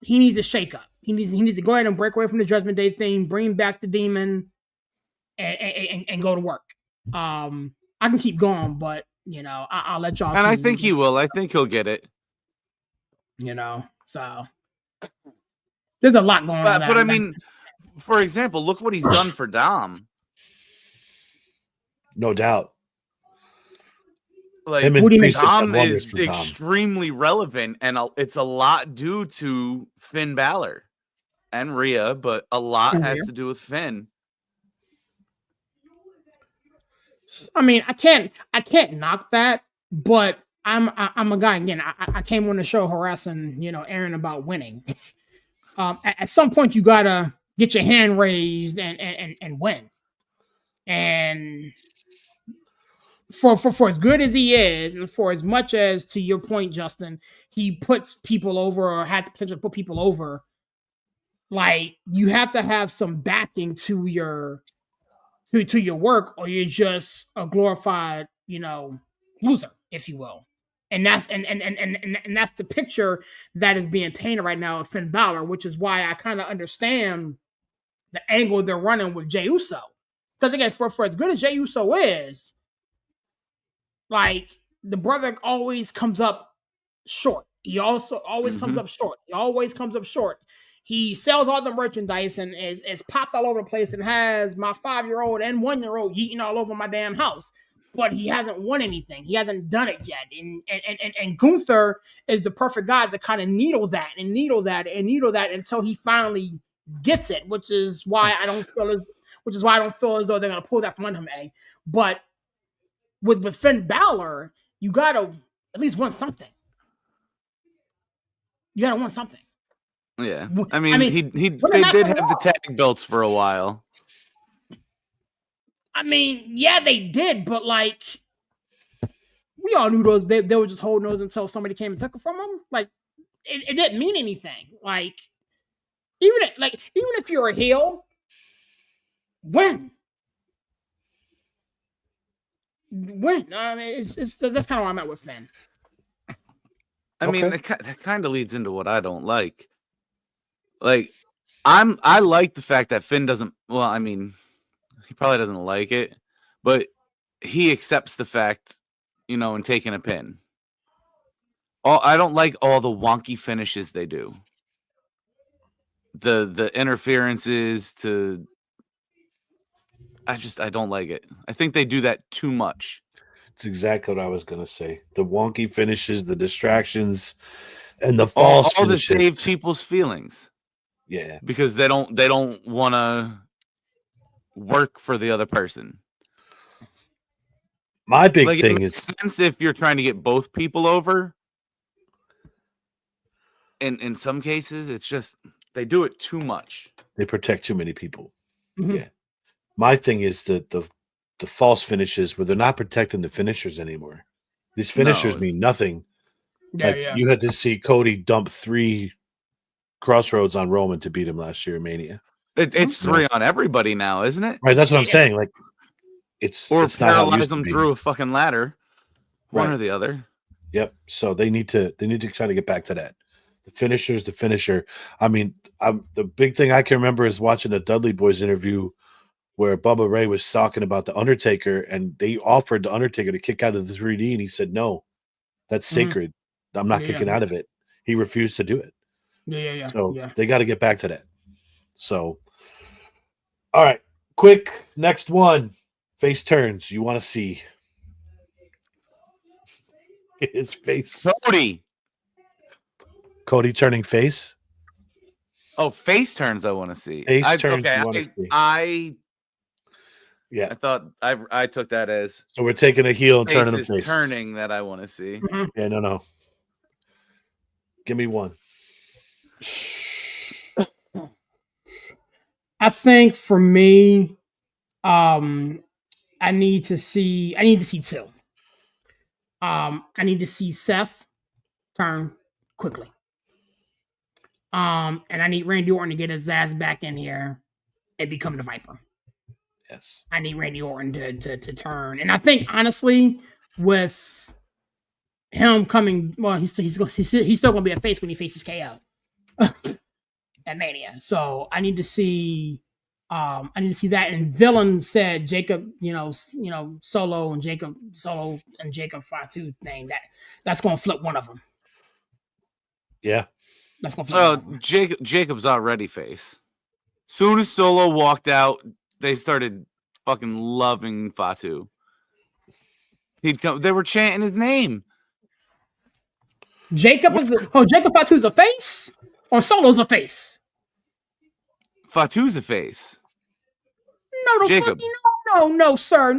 he needs a shake up. He needs to go ahead and break away from the Judgment Day thing, bring back the demon, and go to work. I can keep going, but I'll let y'all. And I think he will. I think he'll get it. So there's a lot going on. But I mean, for example, look what he's done for Dom. No doubt. Like, Dom is extremely relevant, and it's a lot due to Finn Balor and Rhea, but a lot has to do with Finn. I mean, I can't knock that, but I'm a guy again. I came on the show harassing Aaron about winning. At some point, you gotta get your hand raised and win. And for as good as he is, for as much as, to your point, Justin, he puts people over or had the potential to put people over. Like, you have to have some backing to your work, or you're just a glorified, loser, if you will. And that's and that's the picture that is being painted right now of Finn Balor, which is why I kind of understand the angle they're running with Jey Uso. Because again, for as good as Jey Uso is, like, the brother always comes up short. He also always comes up short. He always comes up short. He sells all the merchandise and is popped all over the place and has my 5-year-old and 1-year-old yeeting all over my damn house. But he hasn't won anything. He hasn't done it yet. And Gunther is the perfect guy to kind of needle that until he finally gets it, which is why I don't feel as though they're gonna pull that from under him. But with Finn Balor, you gotta at least win something. You gotta win something. Yeah, I mean they did have the tag belts for a while. I mean, yeah, they did, but like, we all knew those they were just holding those until somebody came and took it from them. Like, it didn't mean anything. Like, even if you're a heel, win. I mean, that's kind of where I'm at with Finn. I mean, that kind of leads into what I don't like. Like, I like the fact that Finn doesn't. Well, I mean, he probably doesn't like it, but he accepts the fact, and taking a pin. I don't like all the wonky finishes they do. The interferences to. I don't like it. I think they do that too much. It's exactly what I was gonna say. The wonky finishes, the distractions, and the false finishes. All to save people's feelings. Yeah, because they don't want to work for the other person. My big thing is, if you're trying to get both people over, in some cases, it's just they do it too much. They protect too many people. Yeah. My thing is the false finishes where they're not protecting the finishers anymore. These finishers mean nothing. Yeah. You had to see Cody dump 3 Crossroads on Roman to beat him last year in Mania. It's 3 on everybody now, isn't it? Right, that's what I'm saying. Like, it's paralyze them through a fucking ladder, one or the other. Yep. So they need to try to get back to that. The finisher. I mean, the big thing I can remember is watching the Dudley Boys interview where Bubba Ray was talking about the Undertaker, and they offered the Undertaker to kick out of the 3D, and he said, "No, that's sacred. I'm not kicking out of it." He refused to do it. Yeah. So they got to get back to that. So, all right, quick next one. Face turns. You want to see his face? Cody turning face. Oh, face turns. I want to see. Face turns. You want to see. I thought I took that as so we're taking a heel and turning a face. Turning that I want to see. Yeah, no. Give me one. I think for me, I need to see two. I need to see Seth turn quickly. And I need Randy Orton to get his ass back in here and become the Viper. Yes. I need Randy Orton to turn. And I think honestly, with him coming, well, he's still gonna be a face when he faces KO at Mania. So I need to see that. And Villain said Jacob, Solo and Jacob Fatu thing that's gonna flip one of them. Yeah. That's gonna flip one of them. Jacob's already face. Soon as Solo walked out, they started fucking loving Fatu. He'd come. They were chanting his name. Jacob Fatu's a face, or Solo's a face. Fatu's a face. No, Jacob. No, sir.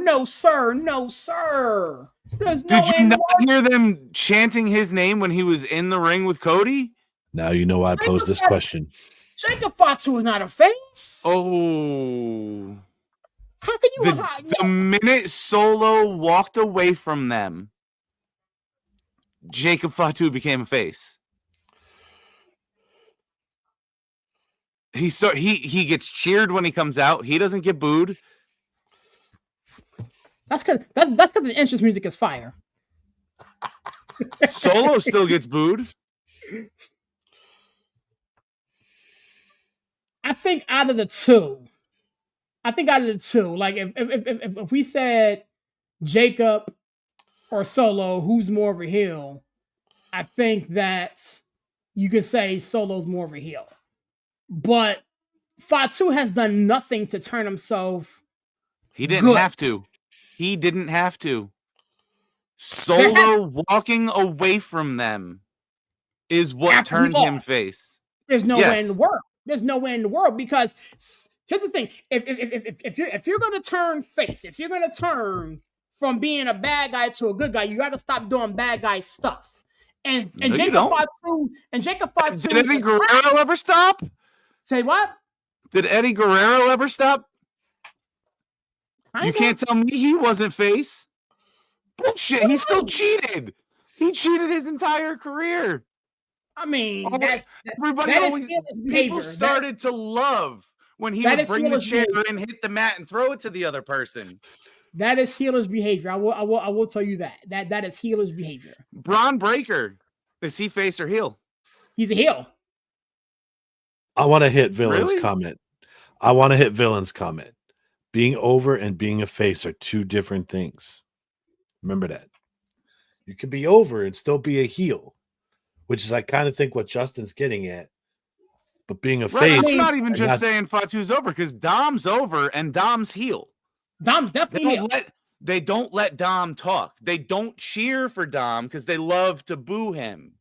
There's Did you not hear them chanting his name when he was in the ring with Cody? Now you know why I posed this question. Jacob Fatu is not a face. Oh. How can you? The minute Solo walked away from them, Jacob Fatu became a face. He gets cheered when he comes out. He doesn't get booed. That's because the entrance music is fire. Solo still gets booed. I think out of the two, like if we said Jacob or Solo, who's more of a heel, I think that you could say Solo's more of a heel. But Fatu has done nothing to turn himself. He didn't have to. He didn't have to. Solo walking away from them is what turned him face. There's no way in the world. There's no way in the world, because here's the thing: if you're gonna turn face, if you're gonna turn from being a bad guy to a good guy, you got to stop doing bad guy stuff. And Jacob Fatu. Did Eddie Guerrero ever stop? Say what? Did Eddie Guerrero ever stop? You can't tell me he wasn't face. Bullshit. He still cheated. He cheated his entire career. I mean, people started to love when he would bring the chair and hit the mat and throw it to the other person. That is heelish behavior. I will tell you that. That is heelish behavior. Braun Breaker, is he face or heel? He's a heel. I want to hit Villain's comment. Being over and being a face are two different things. Remember that. You can be over and still be a heel, which is I kind of think what Justin's getting at. But being a face, I'm not even just saying Fatu's over, because Dom's over and Dom's heel. Dom's definitely heel. They don't let Dom talk. They don't cheer for Dom because they love to boo him.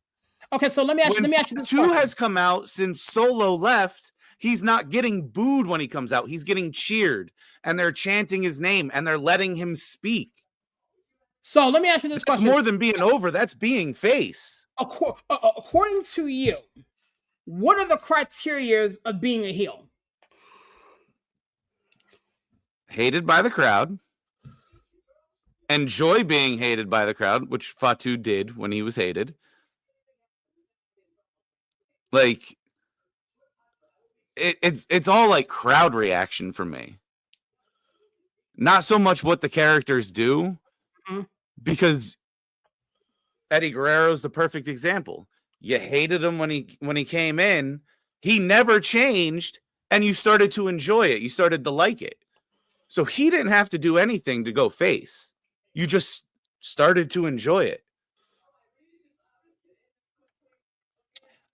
Okay, so let me ask you this question. Fatu has come out since Solo left. He's not getting booed when he comes out. He's getting cheered, and they're chanting his name, and they're letting him speak. So let me ask you this question. More than being over, that's being face. According to you, what are the criteria of being a heel? Hated by the crowd. Enjoy being hated by the crowd, which Fatu did when he was hated. Like, it's all like crowd reaction for me. Not so much what the characters do, because Eddie Guerrero's the perfect example. You hated him when he came in. He never changed, and you started to enjoy it. You started to like it. So he didn't have to do anything to go face. You just started to enjoy it.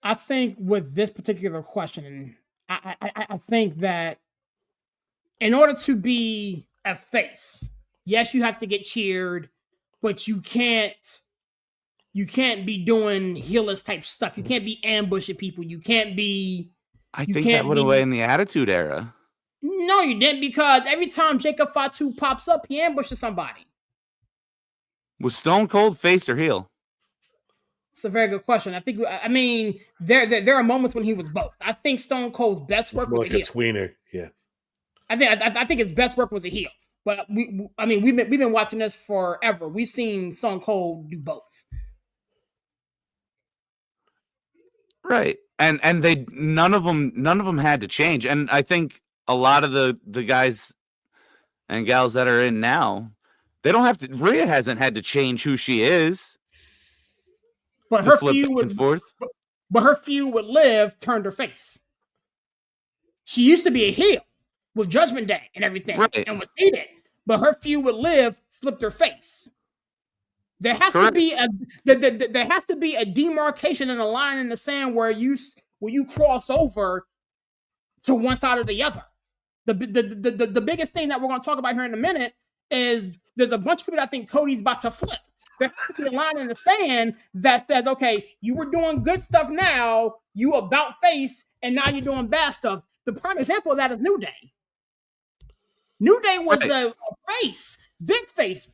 I think with this particular question, I think that in order to be a face, yes, you have to get cheered, but you can't be doing heelers type stuff. You can't be ambushing people. You can't be. I think that went away in the Attitude Era. No, you didn't, because every time Jacob Fatu pops up, he ambushes somebody. Was Stone Cold face or heel? It's a very good question. I mean, there are moments when he was both. I think Stone Cold's best work was a heel. Tweener, yeah. I think his best work was a heel. But we've been watching this forever. We've seen Stone Cold do both. Right. And they none of them had to change. And I think a lot of the guys and gals that are in now, they don't have to. Rhea hasn't had to change who she is. But her feud with Liv turned her face. She used to be a heel with Judgment Day and everything, right, and was hated. But her feud with Liv flipped her face. There has to be a demarcation and a line in the sand where you cross over to one side or the other. The biggest thing that we're going to talk about here in a minute is there's a bunch of people that think Cody's about to flip. There has to be a line in the sand that says, okay, you were doing good stuff now, you about face, and now you're doing bad stuff. The prime example of that is New Day. New Day was a face, big face.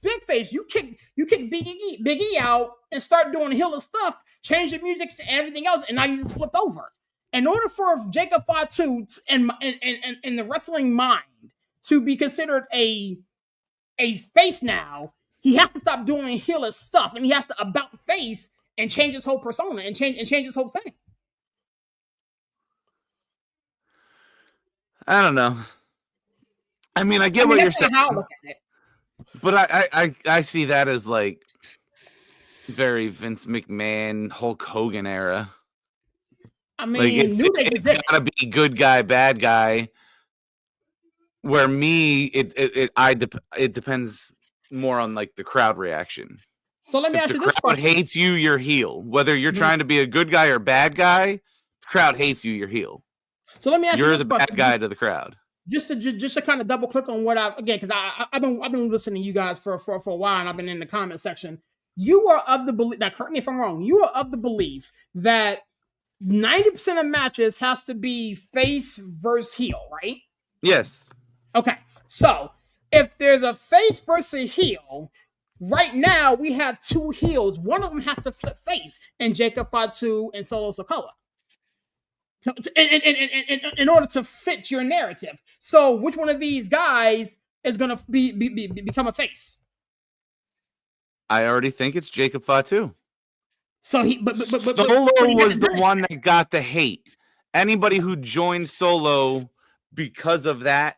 You kick Big E out and start doing heel stuff, change the music and everything else, and now you just flipped over. In order for Jacob Fatu in the wrestling mind to be considered a face now, he has to stop doing heel stuff, and he has to about face and change his whole persona and change his whole thing. I don't know. I mean, I get what you're saying, how I look at it. But I see that as like very Vince McMahon, Hulk Hogan era. I mean, like it's gotta be good guy, bad guy. Where it depends more on like the crowd reaction. So let me ask you this question: the crowd hates you, you're heel. Whether you're trying to be a good guy or bad guy, the crowd hates you, you're heel. So let me ask you this question: you're the bad guy to the crowd. Just to kind of double click on what because I've been listening to you guys for a while, and I've been in the comment section. You are of the belief. Now, correct me if I'm wrong. You are of the belief that 90% of matches has to be face versus heel, right? Yes. Okay. So if there's a face versus heel, right now we have two heels. One of them has to flip face, and Jacob Fatu and Solo Sikoa. In order to fit your narrative. So which one of these guys is going to become a face? I already think it's Jacob Fatu. So Solo was the one that got the hate. Anybody who joined Solo because of that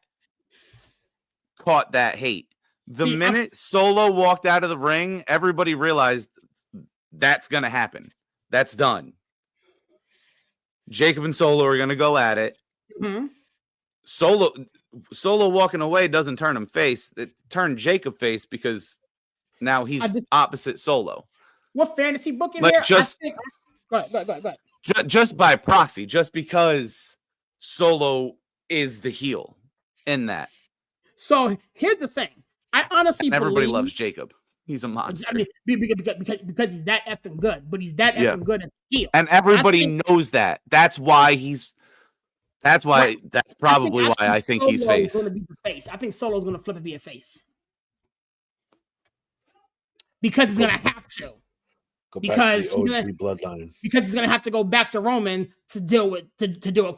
caught that hate. The minute Solo walked out of the ring, everybody realized that's going to happen. That's done. Jacob and Solo are going to go at it. Mm-hmm. Solo walking away doesn't turn him face. It turned Jacob face because now he's opposite Solo. What fantasy book in like there? Go ahead. Just by proxy, just because Solo is the heel in that. So here's the thing. I honestly believe everybody loves Jacob. He's a monster. I mean, because he's that effing good, but he's that effing good at the heel. And everybody knows that. That's why that's probably why I think he's face. Going to be the face. I think Solo's going to flip and be a face. Because he's going to have to. Because he's going to have to go back to Roman to deal with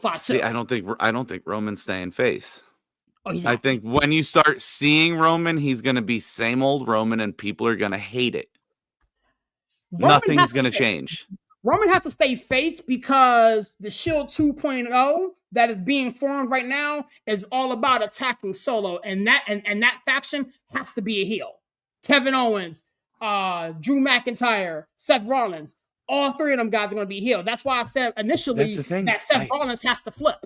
Fatu. See, I don't think Roman's staying face. Oh, I think when you start seeing Roman, he's going to be same old Roman, and people are going to hate it. Nothing's going to change. Roman has to stay face because the Shield 2.0 that is being formed right now is all about attacking Solo, and that faction has to be a heel. Kevin Owens, Drew McIntyre, Seth Rollins, all three of them guys are going to be heel. That's why I said initially that Seth Rollins has to flip.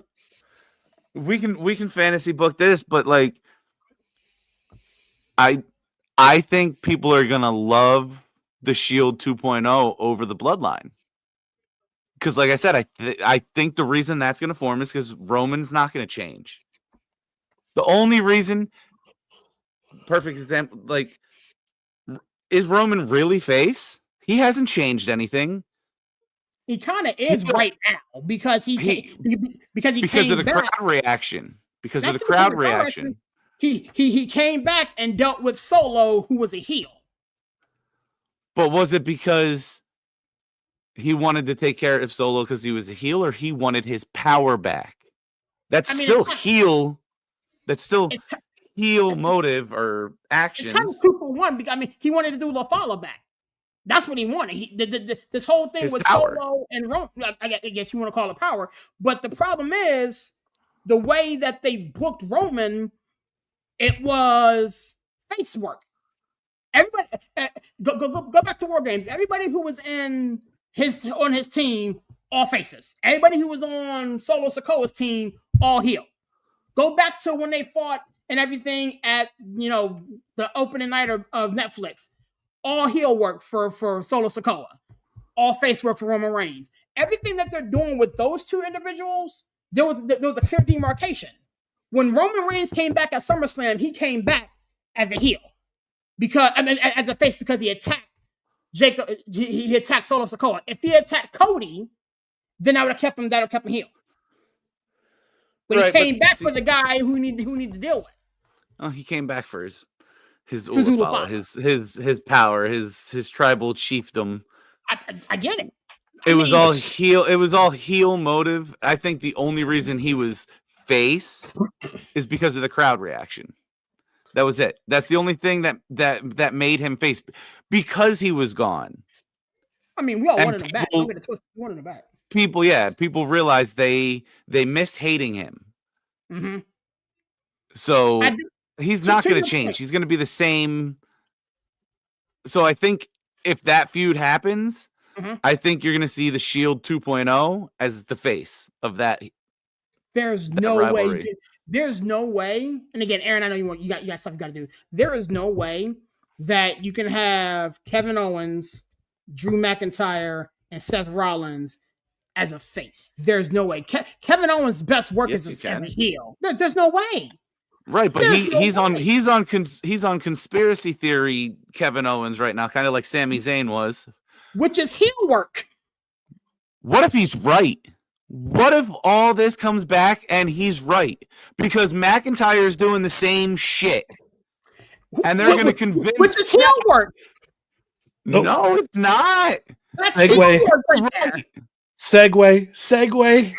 We can fantasy book this, but like I think people are gonna love the Shield 2.0 over the Bloodline. Because like I said, I think the reason that's gonna form is because Roman's not gonna change. The only reason, perfect example, like, is Roman really face? He hasn't changed anything. He kind of is right now because he came of the back. crowd reaction. Because of the crowd reaction. He came back and dealt with Solo, who was a heel. But was it because he wanted to take care of Solo because he was a heel, or he wanted his power back? That's still heel. That's still heel motive or actions. It's kind of 2-for-1 because I mean he wanted to do La Fala back. That's what he wanted. This whole thing His with power. Solo and Roman. I guess you want to call it power, but the problem is the way that they booked Roman. It was face work. Everybody go back to War Games. Everybody who was on his team, all faces. Everybody who was on Solo Sikoa's team, all heel. Go back to when they fought and everything at the opening night of Netflix. All heel work for Solo Sikoa. All face work for Roman Reigns. Everything that they're doing with those two individuals, there was a clear demarcation. When Roman Reigns came back at SummerSlam, he came back as a heel as a face because he attacked Jacob. He attacked Solo Sikoa. If he attacked Cody, then that would have kept him heel. But he came back for the guy who need to deal with. Oh, he came back for his Ulafala, his power, his tribal chiefdom. I get it. It was all heel. It was all heel motive. I think the only reason he was face is because of the crowd reaction. That was it. That's the only thing that made him face because he was gone. I mean, we all wanted him back. Don't get it twisted. We wanted him back. People realized they missed hating him. Mm-hmm. So he's not going to change. He's going to be the same. So I think if that feud happens, I think you're going to see the Shield 2.0 as the face of that. There's no rivalry. Way. There's no way. And again, Aaron, I know you got stuff you got to do. There is no way that you can have Kevin Owens, Drew McIntyre, and Seth Rollins as a face. There's no way. Kevin Owens' best work is as a heel. There's no way. Right, but he's on conspiracy theory Kevin Owens right now, kind of like Sami Zayn was, which is heel work. What if he's right? What if all this comes back and he's right? Because McIntyre is doing the same shit, and they're going to convince. Which is heel work. No, it's not. That's heel work right there. Segue.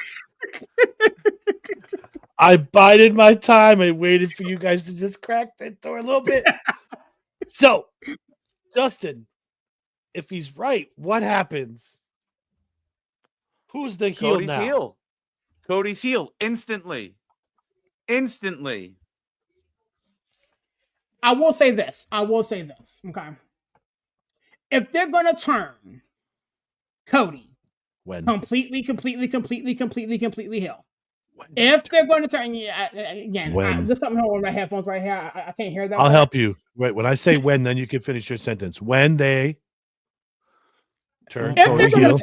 I bided my time. I waited for you guys to just crack that door a little bit. So, Justin, if he's right, what happens? Who's the heel Cody's now? Heel. Cody's heel instantly. I will say this. Okay. If they're going to turn Cody completely heel. If they're going to turn, there's something wrong with my headphones right here. I can't hear that. I'll help you. Wait, when I say when, then you can finish your sentence. When they turn Cody heel.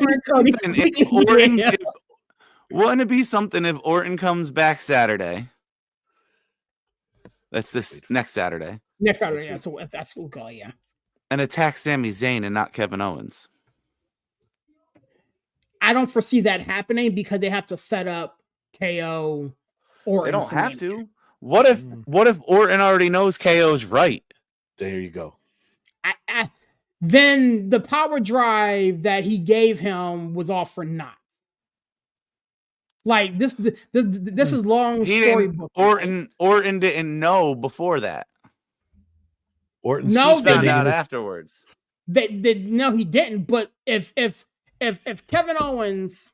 Wouldn't it be something if Orton comes back Saturday? That's this next Saturday. Next Saturday, yeah. So that's cool, yeah. And attack Sami Zayn and not Kevin Owens. I don't foresee that happening because they have to set up KO. Orton. They don't have to. What if Orton already knows KO's right? There you go. Then the power drive that he gave him was all for naught. Like this is long story. Orton didn't know before that. Orton found out afterwards. No, he didn't. But if Kevin Owens,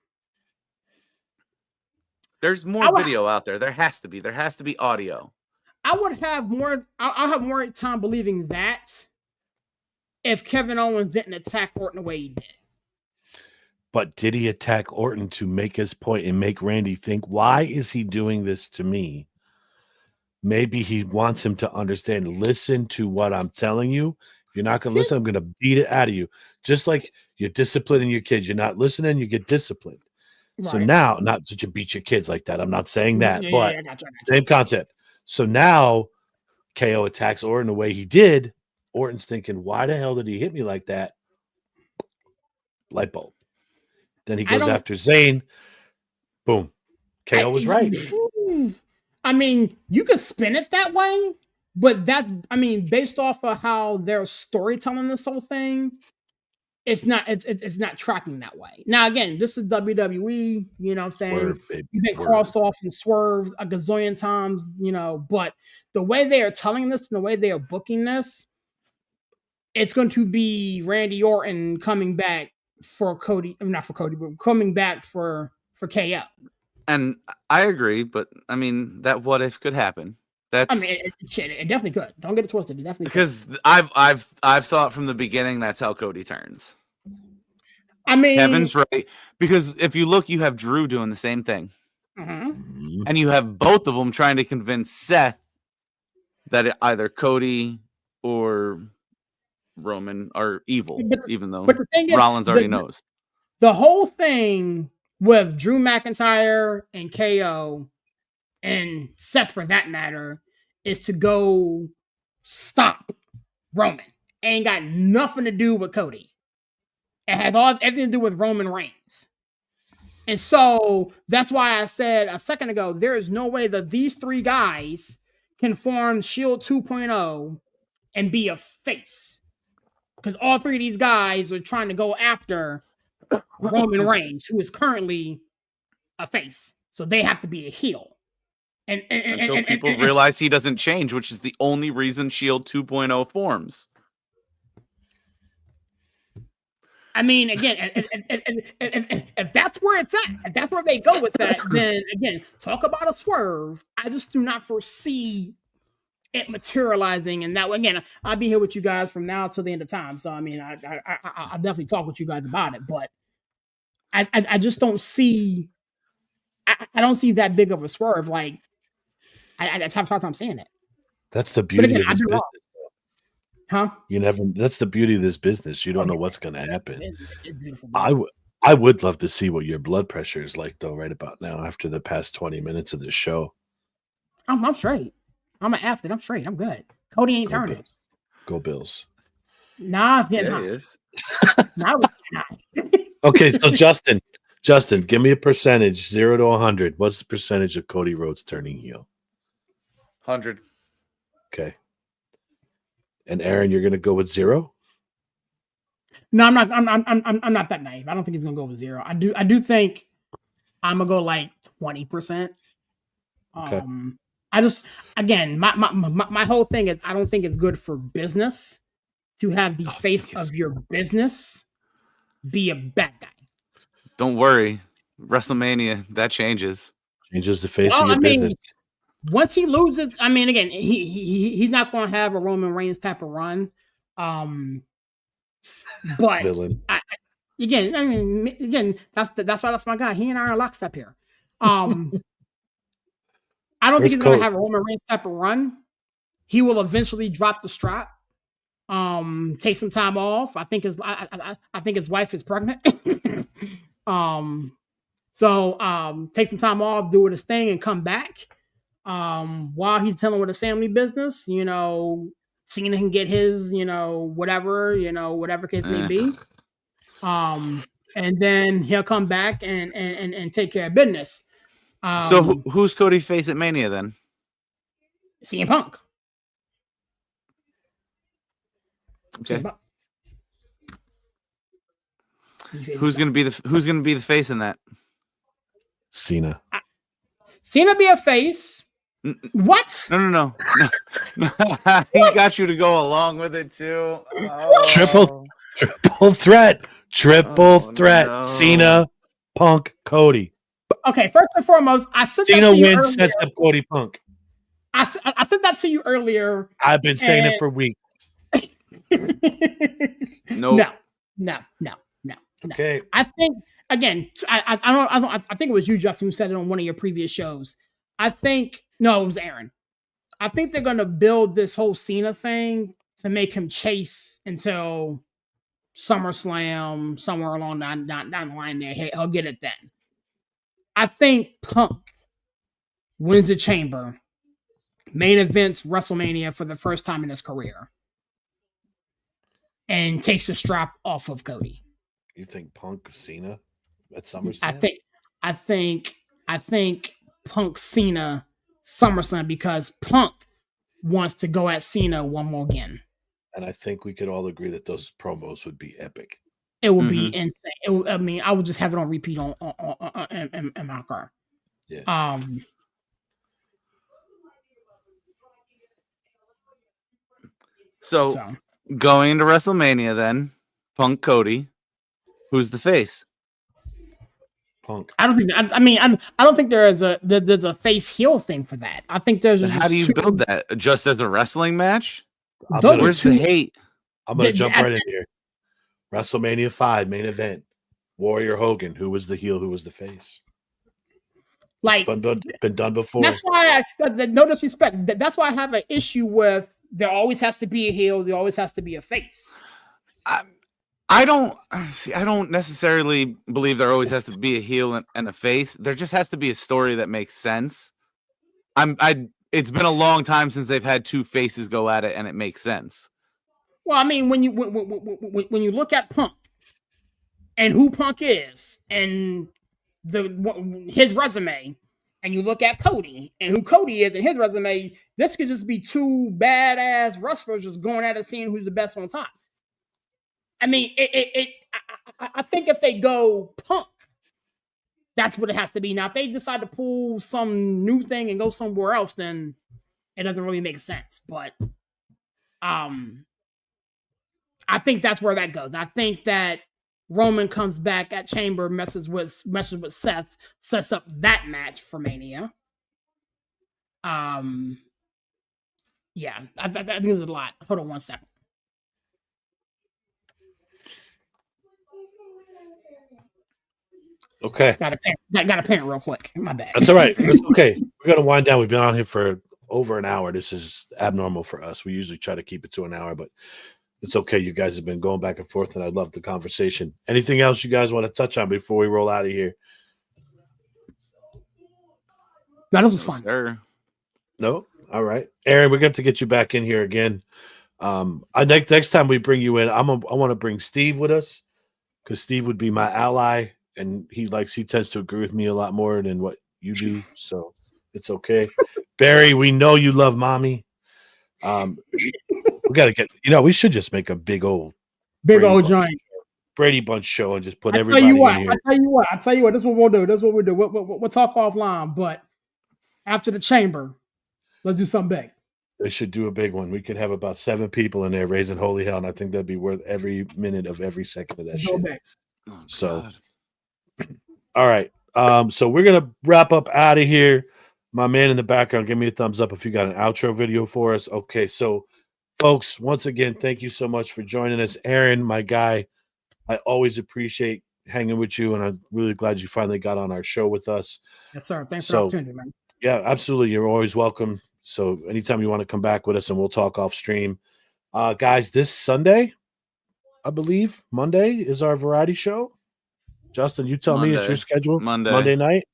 there's more video out there. There has to be audio. I'll have more time believing that if Kevin Owens didn't attack Orton the way he did. But did he attack Orton to make his point and make Randy think, why is he doing this to me? Maybe he wants him to understand, listen to what I'm telling you. If you're not going to listen, I'm going to beat it out of you. Just like you're disciplining your kids. You're not listening, you get disciplined. Right. So now, not that you beat your kids like that. I'm not saying that, but I got you. Same concept. So now KO attacks Orton the way he did. Orton's thinking, why the hell did he hit me like that? Light bulb. Then he goes after Zayn. Boom. KO was right. I mean, you could spin it that way, but based off of how they're storytelling this whole thing, it's not tracking that way. Now, again, this is WWE, you know what I'm saying? Swerve, baby, You've been swerve. crossed off and swerved a gazillion times, you know, but the way they are telling this and the way they are booking this, it's going to be Randy Orton coming back for Cody, not for Cody, but coming back for KO. And I agree, but I mean that what if could happen. That's I mean, it definitely could. Don't get it twisted. It definitely because I've thought from the beginning that's how Cody turns. I mean, Kevin's right, because if you look, you have Drew doing the same thing, Mhm. and you have both of them trying to convince Seth that either Cody or Roman are evil, even though the thing is, Rollins already knows. The whole thing with Drew McIntyre and KO and Seth, for that matter, is to go stop Roman. Ain't got nothing to do with Cody. It has everything to do with Roman Reigns. And so that's why I said a second ago, there is no way that these three guys can form Shield 2.0 and be a face. Because all three of these guys are trying to go after Roman Reigns, who is currently a face. So they have to be a heel. Until people realize he doesn't change, which is the only reason Shield 2.0 forms. I mean, again, if that's where it's at, if that's where they go with that, then again, talk about a swerve. I just do not foresee it materializing in that way. Again, I'll be here with you guys from now till the end of time. So I mean, I'll definitely talk with you guys about it, but I just don't see. I don't see that big of a swerve. Like, that's how I'm saying it. That's the beauty of this business. Huh? That's the beauty of this business. You don't know what's going to happen. It's beautiful. I would love to see what your blood pressure is like, though, right about now after the past 20 minutes of this show. I'm straight. I'm an athlete. I'm straight. I'm good. Cody ain't turning. Bills. Go Bills. Nah, it's getting hot. He is. Now it's getting hot. Okay, so Justin, give me a percentage, 0 to 100. What's the percentage of Cody Rhodes turning heel? 100. Okay. And Aaron, you're going to go with 0? No, I'm not. I'm not that naive. I don't think he's gonna go with 0. I do think I'm gonna go like 20%. Okay. I just, again, my whole thing is I don't think it's good for business to have the face of your business be a bad guy. Don't worry, WrestleMania that changes. Changes the face of your business. Once he loses, I mean, again, he's not going to have a Roman Reigns type of run. But Villain. that's why that's my guy. He and I are lockstep here. I don't think he's going to have a Roman Reigns type of run. He will eventually drop the strap. Take some time off. I think his wife is pregnant. So take some time off, do his thing, and come back. While he's dealing with his family business, you know, Cena can get his, whatever case may be. And then he'll come back and take care of business. So who's Cody face at Mania then? CM Punk. Okay. Who's gonna be the face in that? Cena. Cena be a face. What? No. He got you to go along with it too. Oh. Triple threat. Threat. No. Cena, Punk, Cody. Okay, first and foremost, I said Cena wins, sets up Cody Punk. I said that to you earlier. I've been saying it for weeks. No. Okay. I think again. I think it was you, Justin, who said it on one of your previous shows. It was Aaron. I think they're gonna build this whole Cena thing to make him chase until SummerSlam, somewhere along down the line there. He'll get it then. I think Punk wins the Chamber, main events WrestleMania for the first time in his career, and takes the strap off of Cody. You think Punk Cena at SummerSlam? I think Punk Cena SummerSlam because Punk wants to go at Cena one more again. And I think we could all agree that those promos would be epic. it would be insane. I mean, I would just have it on repeat in my car. Yeah. So going into WrestleMania, then Punk Cody, who's the face? Punk. I don't think. I don't think there's a face heel thing for that. I think there's. How do you build that? Just as a wrestling match? Where's the hate? I'm gonna jump right in here. WrestleMania 5 main event. Warrior Hogan. Who was the heel? Who was the face? Like been done before. That's why no disrespect. That's why I have an issue with there always has to be a heel. There always has to be a face. I don't necessarily believe there always has to be a heel and a face. There just has to be a story that makes sense. It's been a long time since they've had two faces go at it, and it makes sense. Well, I mean, when you look at Punk and who Punk is, and his resume, and you look at Cody and who Cody is and his resume, this could just be two badass wrestlers just going at it, seeing who's the best on top. I mean, I think if they go Punk, that's what it has to be. Now, if they decide to pull some new thing and go somewhere else, then it doesn't really make sense. But I think that's where that goes. I think that Roman comes back at Chamber, messes with Seth, sets up that match for Mania. Yeah, I think there's a lot. Hold on one second. Okay. Got a parent real quick. My bad. That's all right. That's okay. We're gonna wind down. We've been on here for over an hour. This is abnormal for us. We usually try to keep it to an hour, but it's okay. You guys have been going back and forth, and I love the conversation. Anything else you guys want to touch on before we roll out of here? No, this was fun. Sir. No? All right. Aaron, we're going to get you back in here again. Next time we bring you in, I want to bring Steve with us because Steve would be my ally, and he tends to agree with me a lot more than what you do, so it's okay. Barry, we know you love mommy. We got to get, we should just make a big old giant Brady Bunch show and just put everybody in here. I tell you what, this is what we'll do. This is what we do. We'll talk offline, but after the Chamber, let's do something big. They should do a big one. We could have about 7 people in there raising holy hell, and I think that'd be worth every minute of every second of that shit. Big. Oh, so, all right. So we're going to wrap up out of here. My man in the background, give me a thumbs up if you got an outro video for us. Okay, so folks, once again, thank you so much for joining us. Aaron, my guy, I always appreciate hanging with you, and I'm really glad you finally got on our show with us. Yes, sir. Thanks for the opportunity, man. Yeah, absolutely. You're always welcome. So anytime you want to come back with us, and we'll talk off stream. Guys, this Sunday, I believe, Monday is our variety show. Justin, you tell me it's your schedule. Monday night.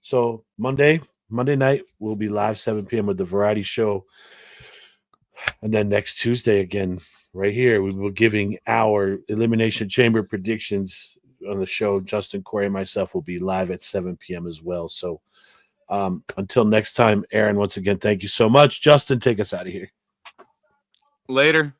So Monday night, we'll be live 7 p.m. with the variety show. And then next Tuesday, again, right here, we will be giving our Elimination Chamber predictions on the show. Justin, Corey, and myself will be live at 7 p.m. as well. So until next time, Aaron, once again, thank you so much. Justin, take us out of here. Later.